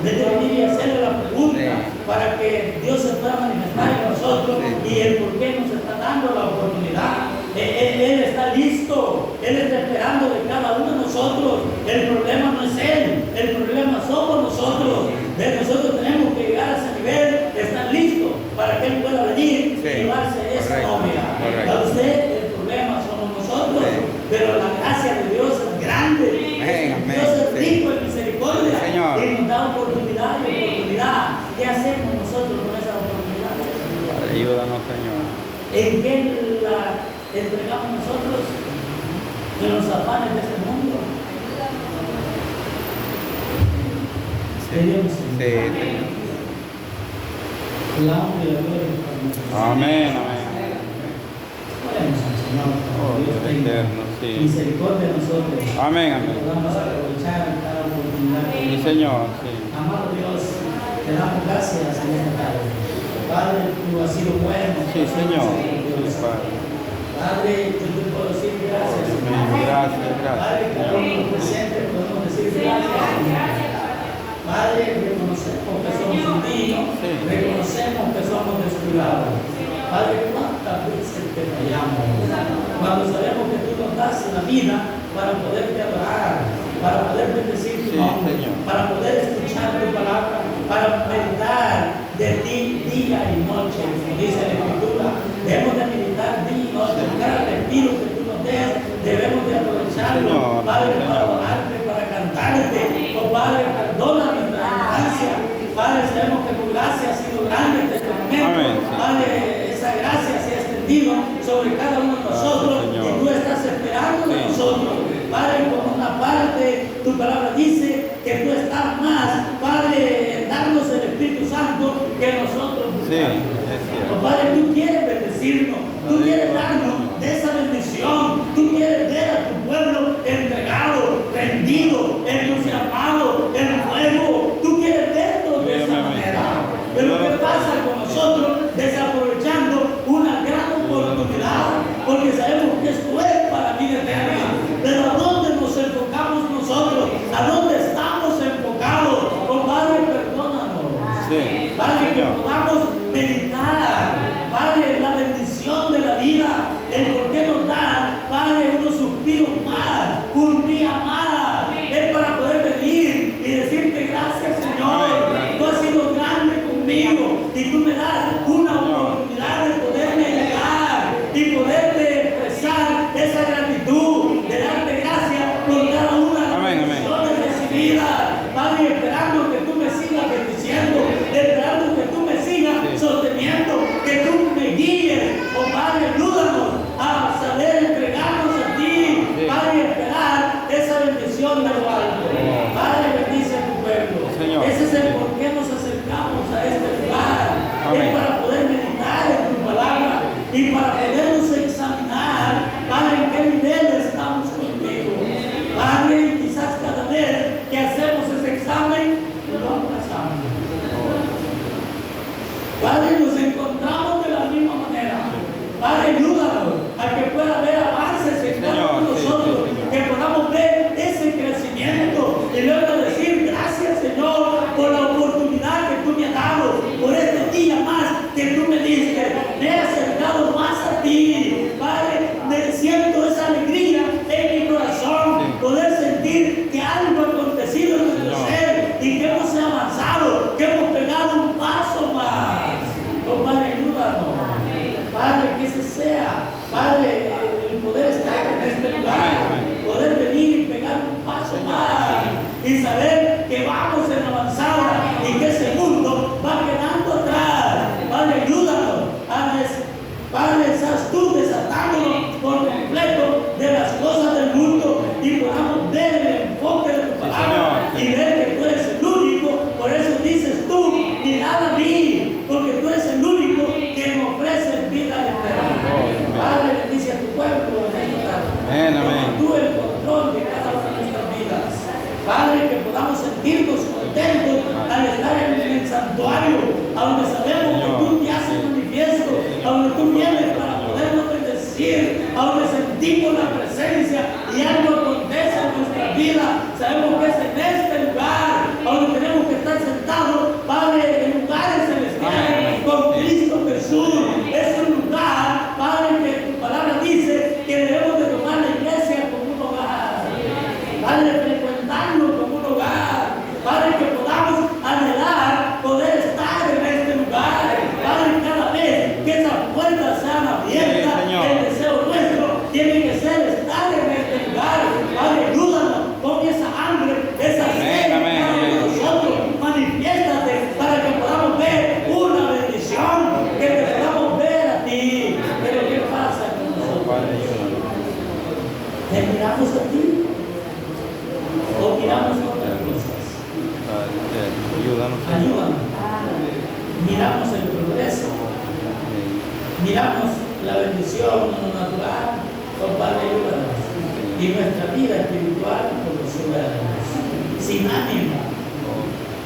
desde venir y hacerle la pregunta para que Dios se pueda manifestar en nosotros y el por qué nos está dando la oportunidad. Él está listo, Él está esperando de cada uno de nosotros. El problema no es Él, el problema somos nosotros. Nosotros tenemos que llegar a ese nivel, estar listos para que Él pueda venir y llevarse esa novia. Para usted, el problema somos nosotros, pero la gracia de Dios es grande. Dios es rico en misericordia y nos da oportunidad y oportunidad. ¿Qué hacemos nosotros con esa oportunidad? Ayúdanos, Señor. ¿En qué la entregamos nosotros? En los afanes de este mundo. La honra y la gloria para nosotros. Amén, amén. Oremos al Señor. Oh, Dios eterno, sí. Misericordia de nosotros. Amén, amén. Podamos aprovechar cada oportunidad. Sí, Señor, sí. Amado Dios, te damos gracias en esta tarde. Padre, tú has sido bueno. Sí, Señor. Dios. Sí, Padre. Padre, yo te puedo decir gracias. Gracias, Padre, que gracias. todos los presentes podemos decir gracias. Padre, reconocemos que somos impíos, reconocemos que somos descuidados. Padre, ¿cuántas veces te fallamos? Cuando sabemos que tú nos das la vida para poderte adorar, para poder bendecir tu nombre, para poder escuchar tu palabra, para meditar de ti día y noche, como dice la Escritura. Debemos de meditar día y noche, cada respiro que tú nos des, debemos de aprovecharlo, Padre, para adorarte, para cantarte. Oh Padre, perdona nuestra ignorancia. Padre, sabemos que tu gracia ha sido grande en este momento. Padre, esa gracia se ha extendido sobre cada uno de nosotros y tú estás esperando de nosotros. Padre, por una parte, tu palabra dice que tú estás más, Padre, en darnos el Espíritu Santo que nosotros buscamos. Oh, Padre, tú quieres bendecirnos, tú quieres darnos de esa bendición, tú quieres ver a tu pueblo entregado, rendido, entusiasmado, en fuego. Tú quieres verlo de esa manera. Pero ¿qué pasa con nosotros desaprovechando una gran oportunidad? Porque sabemos que esto es para vida eterna. Pero ¿a dónde nos enfocamos nosotros? ¿A dónde estamos enfocados? Oh Padre, perdónanos. Padre, que podamos meditar, Padre, la bendición de la vida, el por qué nos da, Padre, unos suspiros más, un día más, es para poder venir y decirte gracias, Señor. Tú has sido grande conmigo y tú me das una oportunidad de poderme llegar y poderte expresar esa gratitud, de darte gracias por cada una de las bendiciones recibidas. Padre, esperando que tú me sigas bendiciendo, esperando que tú me sigas sosteniendo, que tú me guíes. Oh Padre, ayúdanos a saber entregarnos a ti, Padre, y esperar esa bendición de lo alto. Padre, bendice a tu pueblo. Ese es el por qué nos acercamos a este lugar. Es para poder meditar en tu palabra y para podernos examinar, Padre, en qué nivel estamos contigo. Padre, quizás cada vez que hacemos ese examen, lo pasamos. Padre, nos encontramos de la misma manera. Padre, ayúdanos a que pueda haber avances en cada uno de nosotros, que podamos ver ese crecimiento y luego decir gracias, Señor, por la oportunidad que tú me has dado, por este día más que tú me diste. Me he acercado más a ti. Padre, me siento esa alegría en mi corazón, poder sentir que algo ha acontecido en nuestro ser y que hemos avanzado, que hemos pegado un paso más. Oh Padre, ayúdanos. Padre, que ese sea, Padre, el poder estar en este lugar, poder venir y pegar un paso más y saber que vamos en avanzada y que ese mundo va quedando atrás. Padre, ayúdanos a Padre, estás tú desatándonos por completo de las cosas del mundo y podamos ver el enfoque de tu palabra y ver que tú eres el único. Por eso dices tú, mirad a mí, porque tú eres el único que me ofrece vida eterna. Padre, aunque sentimos la presencia y algo acontece en nuestra vida, sabemos que es en este lugar, aunque tenemos que estar sentados, Padre, en lugares celestiales con Cristo Jesús. Es un lugar, Padre, que tu palabra dice que debemos de tomar la iglesia como un hogar. Padre, frecuentarlo como un hogar. Padre, que podamos anhelar poder estar en este lugar. Padre, cada vez que esas puertas sean abiertas, el deseo nuestro tiene que ser estar en este lugar. Padre, ayúdanos con esa hambre, esa sed, Padre, de nosotros. Manifiéstate para que podamos ver una bendición, que te podamos ver a ti. Pero ¿qué pasa con nosotros? ¿Te miramos a ti? ¿O miramos a otras cosas? Ayúdanos. Ayúdanos. Miramos el progreso, miramos la bendición en lo natural, oh Padre, ayúdanos. Y nuestra vida espiritual por los ciudadanos, sin ánimo.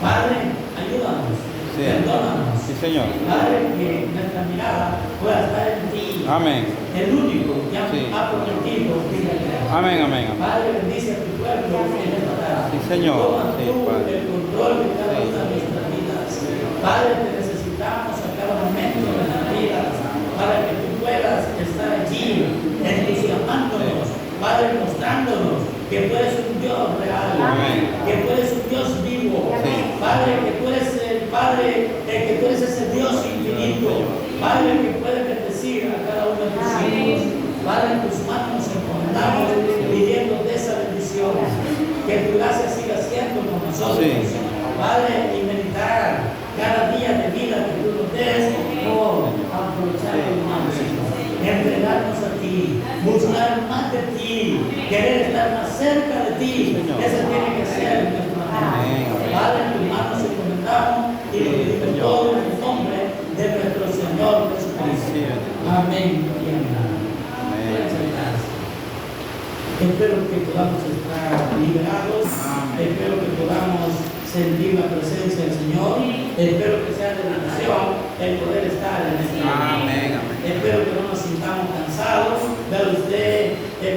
Padre, ayúdanos, Sí. perdónanos. Sí, Señor. Padre, que nuestra mirada pueda estar en ti. Amén. El único que Sí. ha prometido vida eterna. Amén, amén, amén. Padre, bendice a tu pueblo en esta tarde. Sí, Señor. Toma Sí, tú Padre. el control de cada Sí. una de nuestras vidas. Padre, te necesitamos a cada momento de nuestras vidas para que tú puedas estar allí, entusiasmándonos, Padre, mostrándonos que tú eres un Dios real, Amén. que tú eres un Dios vivo, Sí. Padre, que tú eres el Padre, que tú eres ese Dios infinito, Padre, que puede bendecir a cada uno de tus hijos. Padre, en tus manos nos encomendamos pidiendo de esa bendición, que tu gracia siga siendo con nosotros. Sí. Padre, y meditar cada día de vida que tú nos des, aprovechar los máximo, entregarnos a ti, buscar más de ti, querer estar más cerca de ti. Señor. Esa tiene que ser nuestra Amén. meta. Padre, en tus manos nos encomendamos y lo pedimos Señor. todo en el nombre de nuestro Señor Jesucristo. Sí. Amén y amén. Muchas gracias. Espero que podamos estar liberados. Amén. Espero que podamos sentir la presencia del Señor. Espero que sea de bendición el poder estar en este lugar. Amén, amén. Espero que no nos sintamos cansados. Vea usted,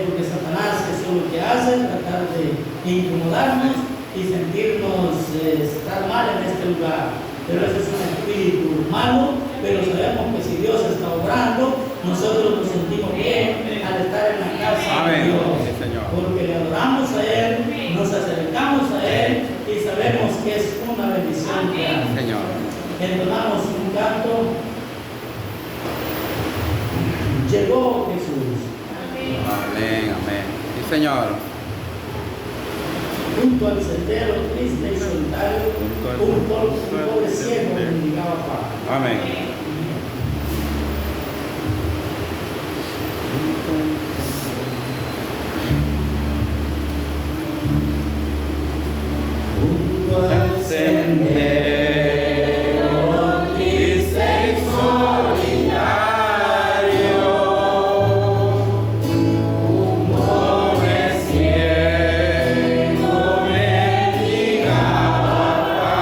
porque Satanás eso es lo que hace, tratar de incomodarnos y sentirnos estar mal en este lugar. Pero ese es un espíritu malo, pero sabemos que si Dios está obrando, nosotros nos sentimos bien al estar en la casa Amén. de Dios. Sí, Señor. Porque le adoramos a Él, nos acercamos a Él y sabemos que es una bendición grande. Señor. Entonamos un canto. Llegó Jesús. Amén, amén. Sí, Señor. Junto al sendero triste y solitario, un pobre ciego mendigaba pan. Amén. Junto al sendero triste y solitario, un pobre ciego mendigaba pan.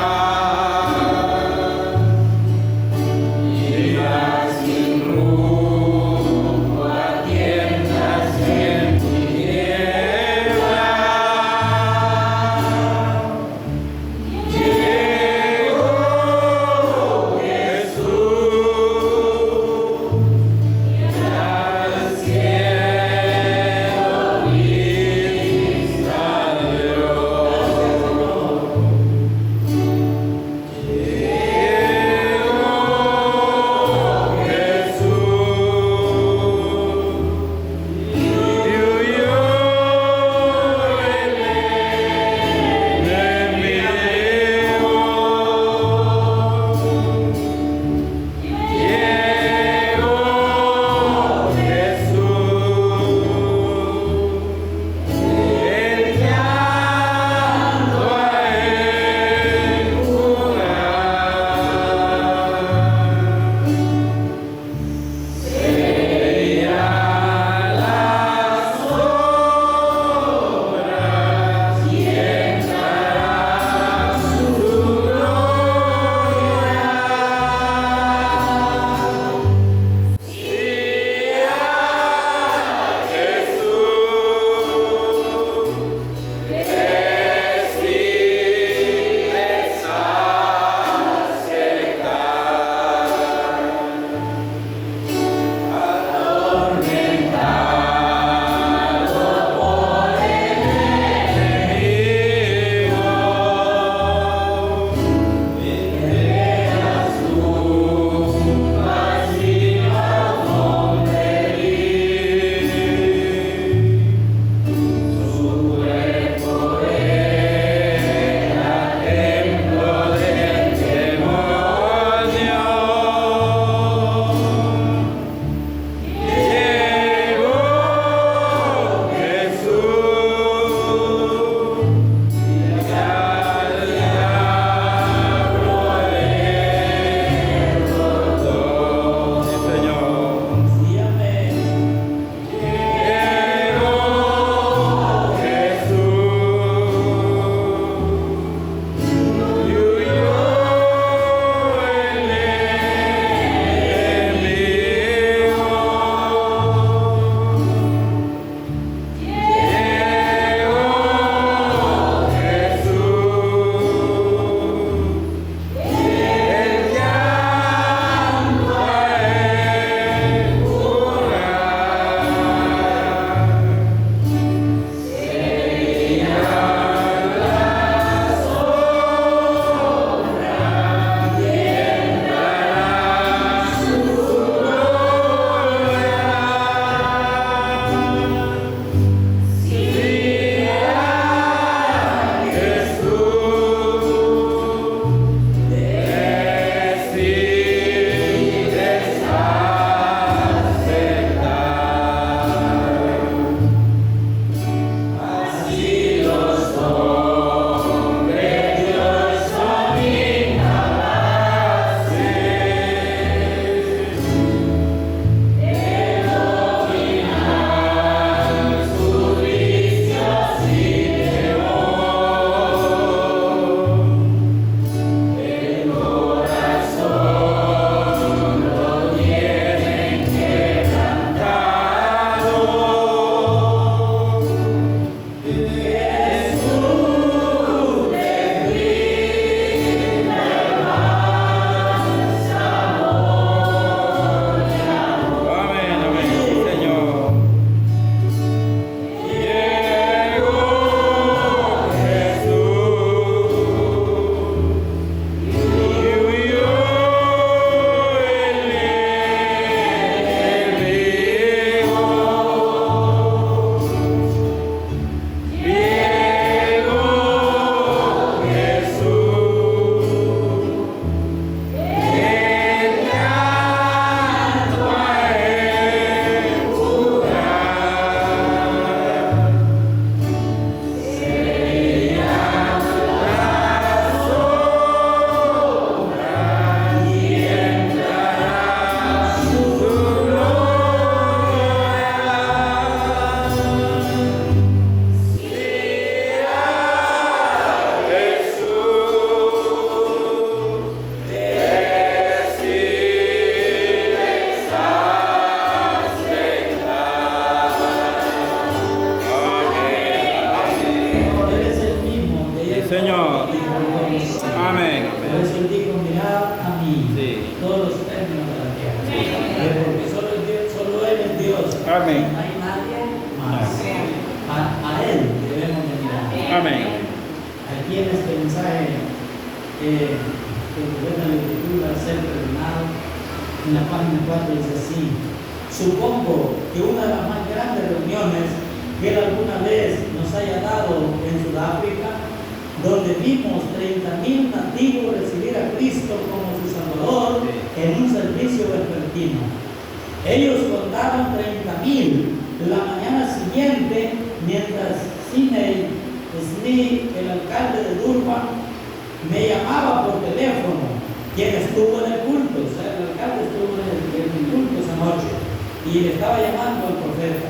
Amén. No hay nadie más. A Él debemos de mirar. Amén. Aquí en este mensaje que la Escritura ser terminado, en la página 4 dice así: supongo que una de las más grandes reuniones que Él alguna vez nos haya dado en Sudáfrica, donde vimos 30,000 nativos recibir a Cristo como su Salvador en un servicio vespertino. Ellos contaron 30,000. La mañana siguiente, mientras Sidney Smith, el alcalde de Durban, me llamaba por teléfono, quien estuvo en el culto, o sea, el alcalde estuvo en el culto esa noche, y le estaba llamando al profeta.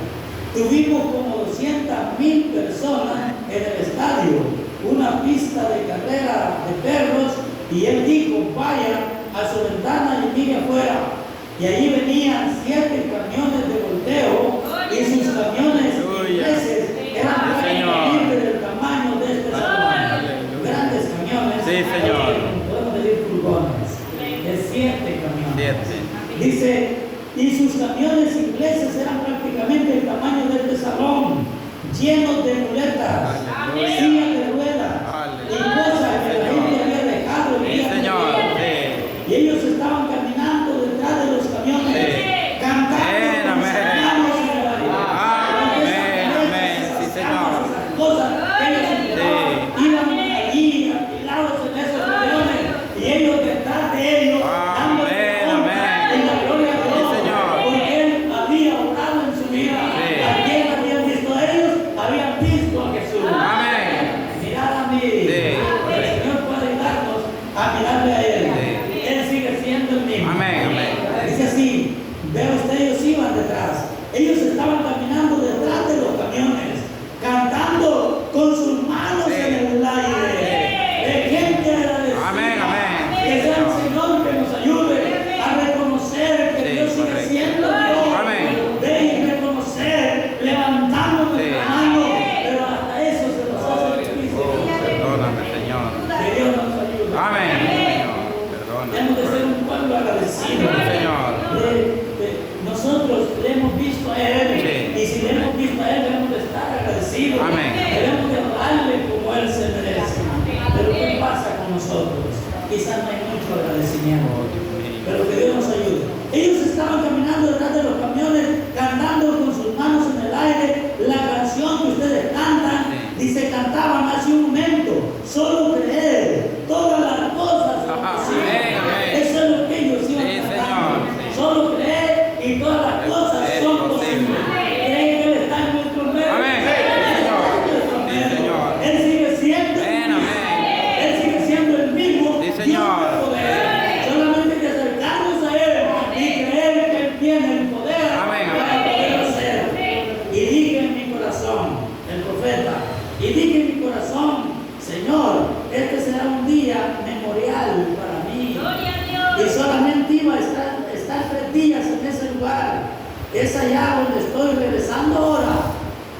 Tuvimos como 200,000 personas en el estadio, una pista de carrera de perros, y él dijo: vaya a su ventana y mire afuera. Y allí venían 7 camiones de volteo, y sus camiones ingleses eran prácticamente del tamaño de este salón. Grandes camiones. Sí, señor. Podemos decir furgones, de 7 camiones. 7. Dice, y sus camiones ingleses eran prácticamente el tamaño de este salón, llenos de muletas, sillas de ruedas y cosas que la gente había dejado el día anterior. Y ellos estaban caminando detrás de los camiones, cantando con sus manos en el aire. Esas cosas que ellos iban allí apilados en esos camiones, y ellos detrás de ellos dando honra y la gloria a Dios, porque Él había orado en su vida. ¿A quién habían visto ellos? Habían visto a Jesús. Mirad a mí. El Señor puede ayudarnos a mirarle a Él. Él sigue siendo el mismo. Dice así: ve usted, ellos iban detrás. Ellos estaban caminando detrás de los camiones, cantando con sus manos en el aire. Gente agradecida. Que sea el Señor que nos ayude a reconocer que Dios sigue siendo Dios. Ve y reconocer, levantando nuestra mano, pero hasta eso se nos hace difícil. Perdóname, Señor. Que Dios nos ayude. Tenemos que ser un pueblo agradecido. Señor. Nosotros le hemos visto a Él, y si le hemos visto a Él, debemos de estar agradecidos. Debemos de darle como Él se merece. Pero ¿qué pasa con nosotros? Quizás no hay mucho agradecimiento, pero que Dios nos ayude. Ellos estaban caminando detrás de los camiones, cantando con sus manos en el aire la canción que ustedes cantan. Dice, cantaban hace un momento: solo creer, todas las cosas son posibles. Eso es lo que ellos iban cantando. Solo creer y todas las cosas son posibles. ¿Creen que Él está en nuestro medio? Él sigue siendo el mismo. Él sigue siendo el mismo. Dios de poder. Solamente hay que acercarnos a Él y creer que Él tiene el poder para poder hacer. Y dije en mi corazón, el profeta, y dije en mi corazón: Señor, este será un día memorial para mí. Y solamente iba a estar 3 días en ese lugar. Es allá donde estoy regresando ahora.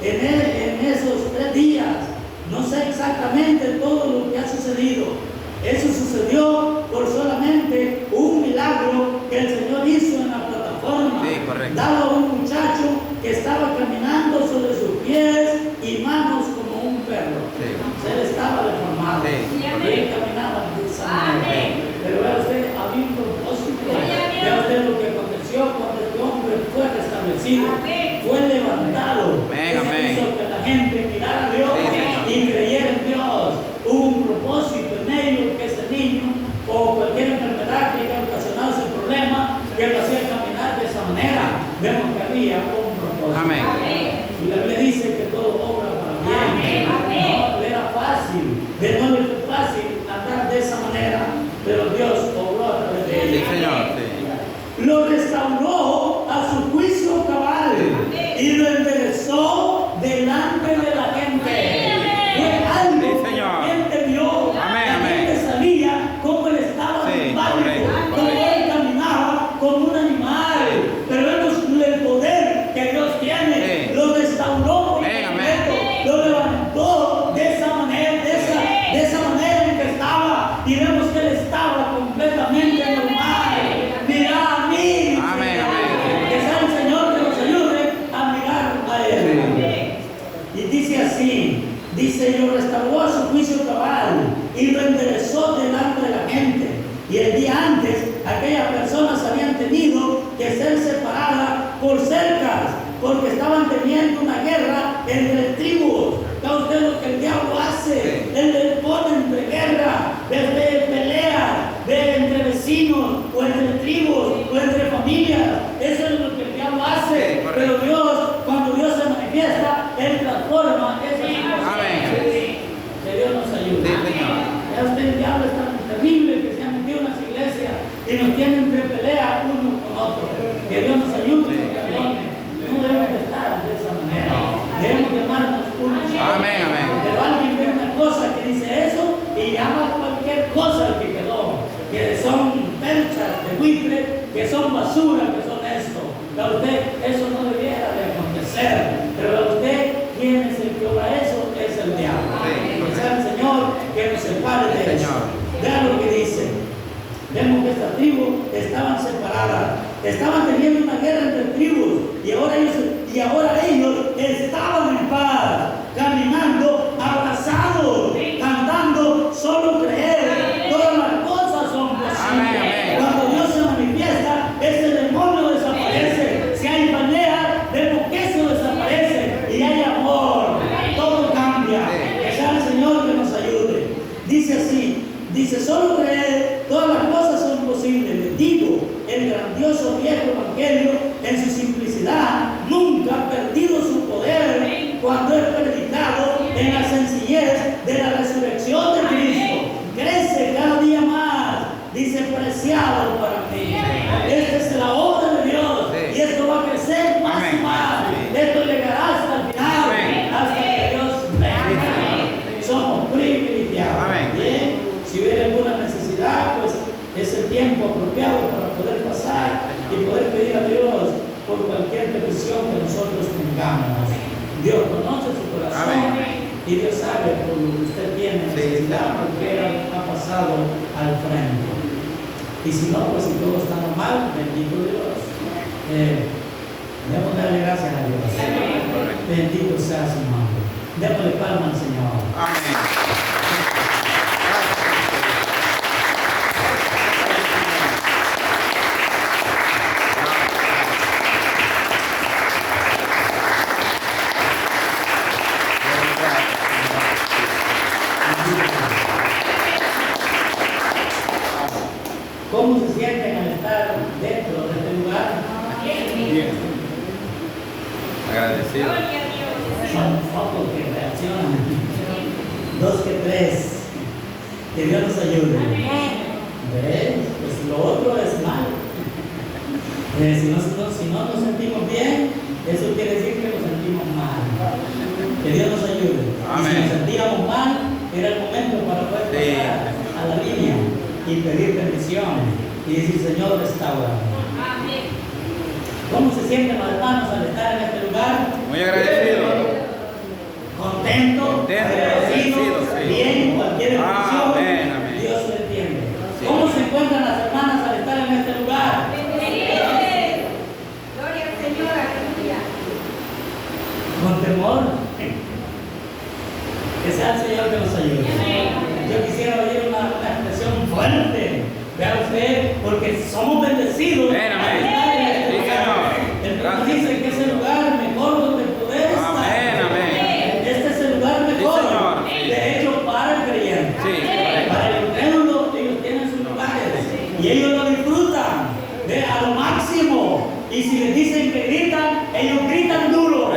En esos 3 días, no sé exactamente todo lo que ha sucedido. Eso sucedió por solamente un milagro que el Señor hizo en la plataforma. Daba a un muchacho que estaba caminando sobre sus pies y manos como un perro. Él estaba deformado. Y él caminaba de esa manera. Pero vea usted, había un propósito. Vea usted lo que aconteció cuando este hombre fue restablecido. Fue levantado. Eso hizo que la gente mirara a Dios y creyera en Dios. Hubo un propósito en ellos, que ese niño o cualquier enfermedad que haya ocasionado ese problema, que lo hacía caminar de esa manera. Vemos que había un propósito. Y la Biblia dice que todo obra para bien. No era fácil, no era fácil andar de esa manera, pero Dios obró a través de él. Lo restauró a su juicio cabal y lo enderezó delante de la gente. Fue algo que la gente vio. La gente sabía cómo él estaba simpático, cómo él caminaba como un animal. Pero vemos el poder que Dios tiene. Lo restauró así, dice, y lo restauró a su juicio cabal y lo enderezó delante de la gente. Y el día antes, aquellas personas habían tenido que ser separadas por cercas, porque estaban teniendo una guerra entre tribus. ¿Está usted lo que el diablo hace? Él le pone entre guerra, desde pelea, entre vecinos, o entre tribus, o entre familias. Eso es lo que el diablo hace. Pero Dios, cuando Dios se manifiesta, Él transforma esas situaciones. Que Dios nos ayude. Ya usted, el diablo es tan terrible que se ha metido en las iglesias y nos tienen entre pelea uno con otro. Que Dios nos ayude. No debemos de estar de esa manera. Debemos de amarnos unos a otros. Pero alguien ve una cosa que dice eso y llama cualquier cosa que quedó, que son perchas de buitre, que son basura, que son esto. A usted eso no debiera de acontecer, pero a usted, ¿quién es el que obra eso? Es el diablo. Que sea el Señor que nos separe de eso. Vean lo que dice. Vemos que estas tribus estaban separadas, estaban teniendo una guerra entre tribus y ahora ellos estaban en paz, caminando abrazados, cantando, solo creer, todas las cosas son posibles. Cuando Dios se manifiesta, ese demonio desaparece. Si hay pelea, vemos que eso desaparece y hay amor, todo cambia. Que sea el Señor que nos ayude. Dice así, dice, solo creer, todas las cosas son posibles. Bendito el grandioso viejo evangelio en su simplicidad, nunca ha perdido su poder cuando es predicado en la sencillez de la resurrección de Cristo. Crece cada día más, dice, preciado para mí. Esta es la obra de Dios y esto va a crecer más y más. Esto llegará hasta el final, hasta que Dios venga. Somos privilegiados. Bien, si hubiera alguna necesidad, pues es el tiempo apropiado para poder pasar y poder pedir a Dios por cualquier petición que nosotros tengamos. Dios conoce su corazón y Dios sabe por lo que usted tiene necesidad, porque Él ha pasado al frente. Y si no, pues si todo está normal, bendito Dios. Debemos darle gracias a Dios. Bendito sea su nombre. Démosle palma al Señor. Amén. ¿Cómo se sienten al estar dentro de este lugar? Bien. Agradecido. Son pocos que reaccionan. 2 que 3. Que Dios nos ayude. ¿Ves? Pues lo otro es malo. Si no nos sentimos bien, eso quiere decir que nos sentimos mal. Que Dios nos ayude. Y si nos sentíamos mal, era el momento para poder pasar a la línea y pedir bendición y decir, Señor, restaura. ¿Cómo se sienten los hermanos al estar en este lugar? Muy agradecido. Contento, agradecido, bien, cualquier bendición. Amén. Dios lo entiende. ¿Cómo se encuentran las hermanas al estar en este lugar? Gloria al Señor, aleluya. Con temor. Que sea el Señor que nos ayude. Yo quisiera oír una expresión fuerte. Vea usted, porque somos bendecidos. Amén. El Señor dice que es el lugar mejor donde poder estar. Amén. Este es el lugar mejor. De hecho, para el creyente. Para el incrédulo, ellos tienen sus lugares. Y ellos lo disfrutan a lo máximo. Y si les dicen que gritan, ellos gritan duro.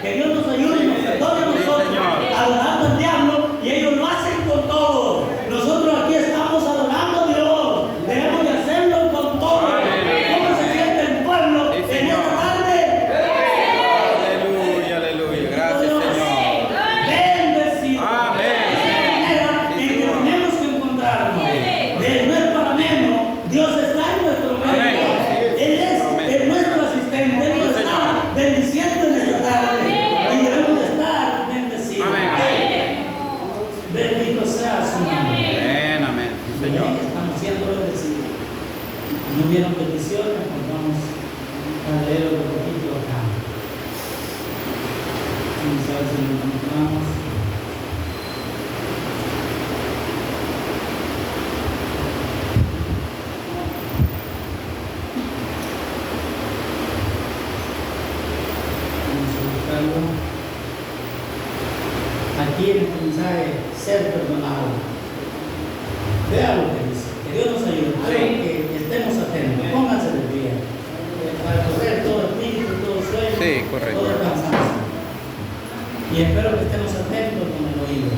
Que Dios nos ayude y nos perdone a nosotros adorando al diablo, y ellos lo hacen con todo. Nosotros aquí estamos adorando a Dios. Debemos de hacerlo con todo. ¿Cómo se Vamos a ver si lo encontramos. Vamos a buscarlo. Aquí en el mensaje, ser perdonado. Vea lo que dice. Que Dios nos ayude. Quiero que estemos atentos. Pónganse de pie. Para correr todo espíritu, todo sueño, Sí, correcto. todo cansancio. Y espero que estemos atentos con el oído.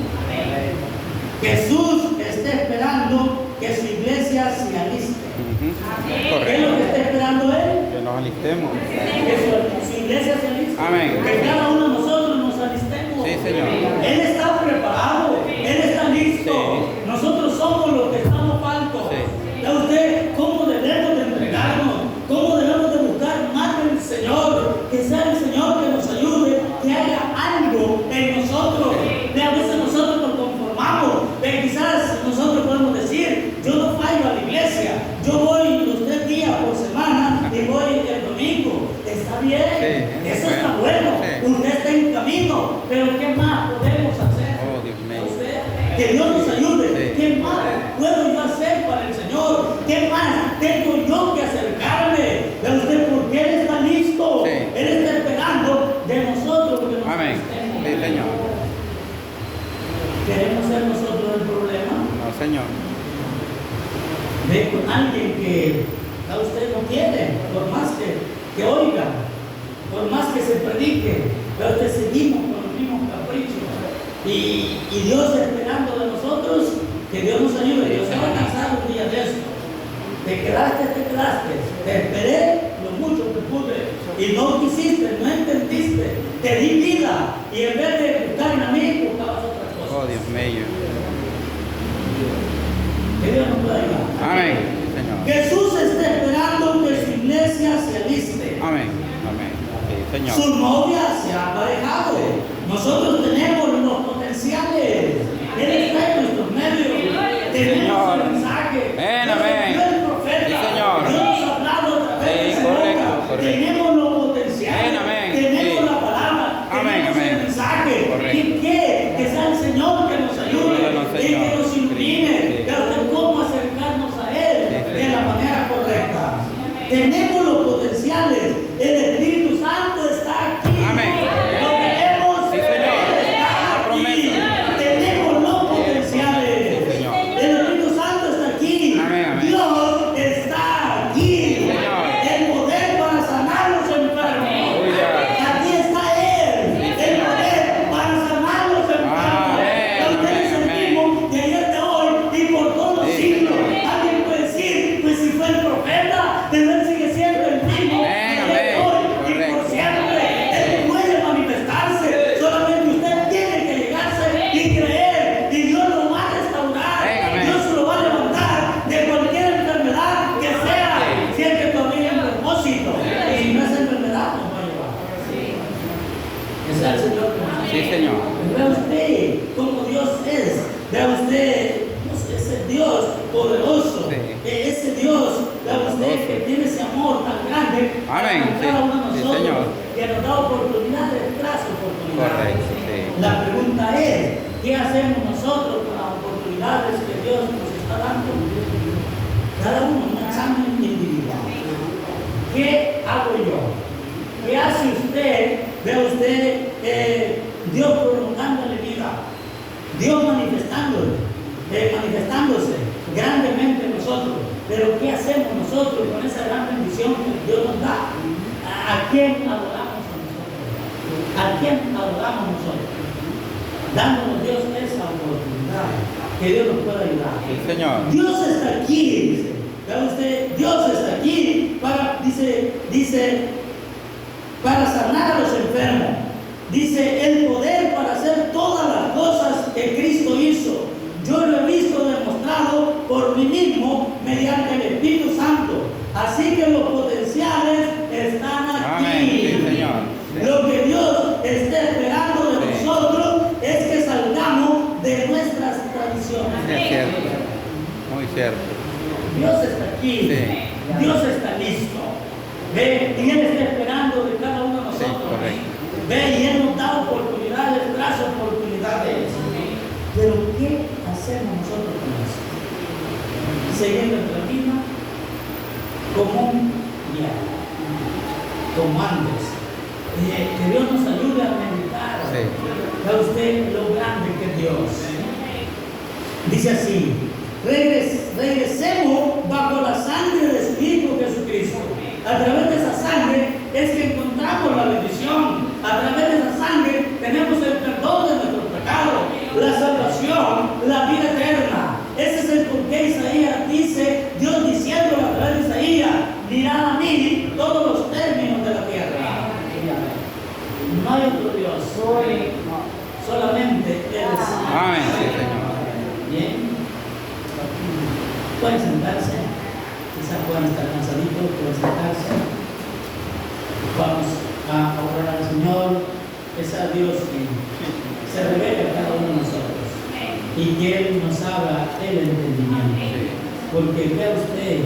Jesús está esperando que su iglesia se aliste. Ujú. ¿Qué es lo Correcto. que está esperando Él? Que nos alistemos. Que su iglesia se aliste. Amén. Que cada uno de nosotros nos alistemos. Sí, Señor. Él está preparado. Él está listo. Sí. Nosotros somos los que estamos faltos. Sí. ¿Ya usted cómo debemos de entregarnos? ¿Cómo debemos de buscar más del Señor? Que sea el Señor que nos ayude, que haya algo en nosotros. De a veces nosotros nos conformamos. De quizás nosotros podemos decir, yo no fallo a la iglesia. Yo voy los 3 días por semana y voy el domingo. Está bien. Sí, Eso está bueno. Sí. Usted está en camino. Pero ¿qué más podemos hacer? Oh, Dios mío. Que Dios nos ayude. Sí. ¿Qué más puedo yo hacer para el Señor? ¿Qué más tengo yo que acercarme? ¿Ve usted por qué Él está listo? Sí. Él está esperando de nosotros que nos Amén. alistemos. Sí, Señor. ¿Queremos ser nosotros el problema? No, Señor. Ve con alguien que a usted no quiere, por más que oiga, por más que se predique, pero usted seguimos con los mismos caprichos. Y Dios esperando de nosotros que Dios nos ayude. Dios se va a cansar un día de esto. Te quedaste. Te esperé lo mucho que pude. Y no quisiste, no entendiste. Te di vida. Y en vez de buscarme a mí, buscabas otra cosa. Oh, Dios mío. Que Dios nos pueda ayudar. Amén. Sí, Señor. Jesús está esperando que su iglesia se aliste. Amén. Amén. Sí, Señor. Su novia se ha aparejado. Nosotros tenemos los potenciales. Él está en nuestros medios. Tenemos Señor. el mensaje. Amén, amén. Dios es el profeta. Sí, Señor. Dios nos ha hablado a través de Sí, su correcto, boca. correcto. Tenemos los potenciales. Amén, amén. Tenemos Sí. la palabra. Amén, tenemos amén. el mensaje. Correcto. ¿Y qué? Que sea el Señor que nos ayude. Ayúdanos, Y Señor. que nos ilumine. Sí. Que usted cómo acercarnos a Él Sí, sí. de la manera correcta. Tenemos los potenciales. El Espíritu Santo está aquí. Amén. Lo queremos. Sí, Señor. Está Una aquí. promesa. Tenemos los potenciales. Sí, Señor. El Espíritu Santo está aquí. Amén, amén. Dios está aquí. Señor. El poder para sanar a los enfermos. Aleluya. Aquí está Él. El poder para sanar a los enfermos. Amén, A ustedes amén, sentimos de ayer de hoy y por todos los Sí, siglos. Señor. Alguien puede decir, pues si fue el profeta, pero Él sigue siendo el mismo. Amén, de ayer de amén. hoy y por Correcto. siempre. Él puede manifestarse. Solamente usted tiene que llegarse y creer. Y Dios lo va a restaurar. Amén, amén. Dios lo va a levantar de cualquier enfermedad que sea. Si es que todavía hay un propósito. Y si no es enfermedad, nos va a llevar. Que sea el Señor que nos ayude. Sí, Señor. Vea usted cómo Dios es. Vea usted, Dios es el Dios poderoso. Sí. Ese Dios, vea usted que tiene ese amor tan grande. Amén. Para cada uno de Sí, nosotros, Señor. que nos da oportunidades tras oportunidades. Correcto, sí. La pregunta es, ¿qué hacemos nosotros con las oportunidades que Dios nos está dando? Cada uno un examen individual. ¿Qué hago yo? ¿Qué hace usted? Vea usted Dios prolongándole vida, Dios manifestándose grandemente en nosotros. Pero ¿qué hacemos nosotros con esa gran bendición que Dios nos da? ¿A quién adoramos a nosotros? ¿A quién adoramos nosotros? Dándonos Dios esa oportunidad, que Dios nos pueda ayudar. Sí, Señor. Dios está aquí, dice. Vea usted, Dios está aquí para, dice, para sanar a los enfermos. Dice, el poder para hacer todas las cosas que Cristo hizo. Yo lo he visto demostrado por mí mismo mediante el Espíritu Santo. Así que los potenciales están aquí. Amén. Sí, Señor. Sí. Lo que Dios está esperando de Sí. nosotros es que salgamos de nuestras tradiciones. Sí, es cierto. Muy cierto. Dios está aquí. Sí. Dios está listo. ¿Ve? Y Él está esperando de cada uno de Sí, nosotros. correcto. Ve, y Él nos da oportunidades tras oportunidades. Pero ¿qué hacemos nosotros con eso? Seguir nuestra vida como un diario, como antes. Que Dios nos ayude a meditar. Sí. Vea usted lo grande que es Dios. Dice así: regresemos bajo la sangre de su Hijo Jesucristo. A través de esa sangre es que encontramos la bendición. A través de esa sangre tenemos el perdón de nuestros pecados, la salvación, la vida eterna. Ese es el por qué Isaías dice, Dios diciendo a través de Isaías: mirad a mí todos los términos de la tierra. No hay otro Dios, solamente Él es. Amén, sí, Señor. Bien, pueden sentarse, quizás puedan estar cansaditos, pueden sentarse. Vamos a orar al Señor, que sea Dios que se revele a cada uno de nosotros y que Él nos abra el entendimiento. Porque vea usted,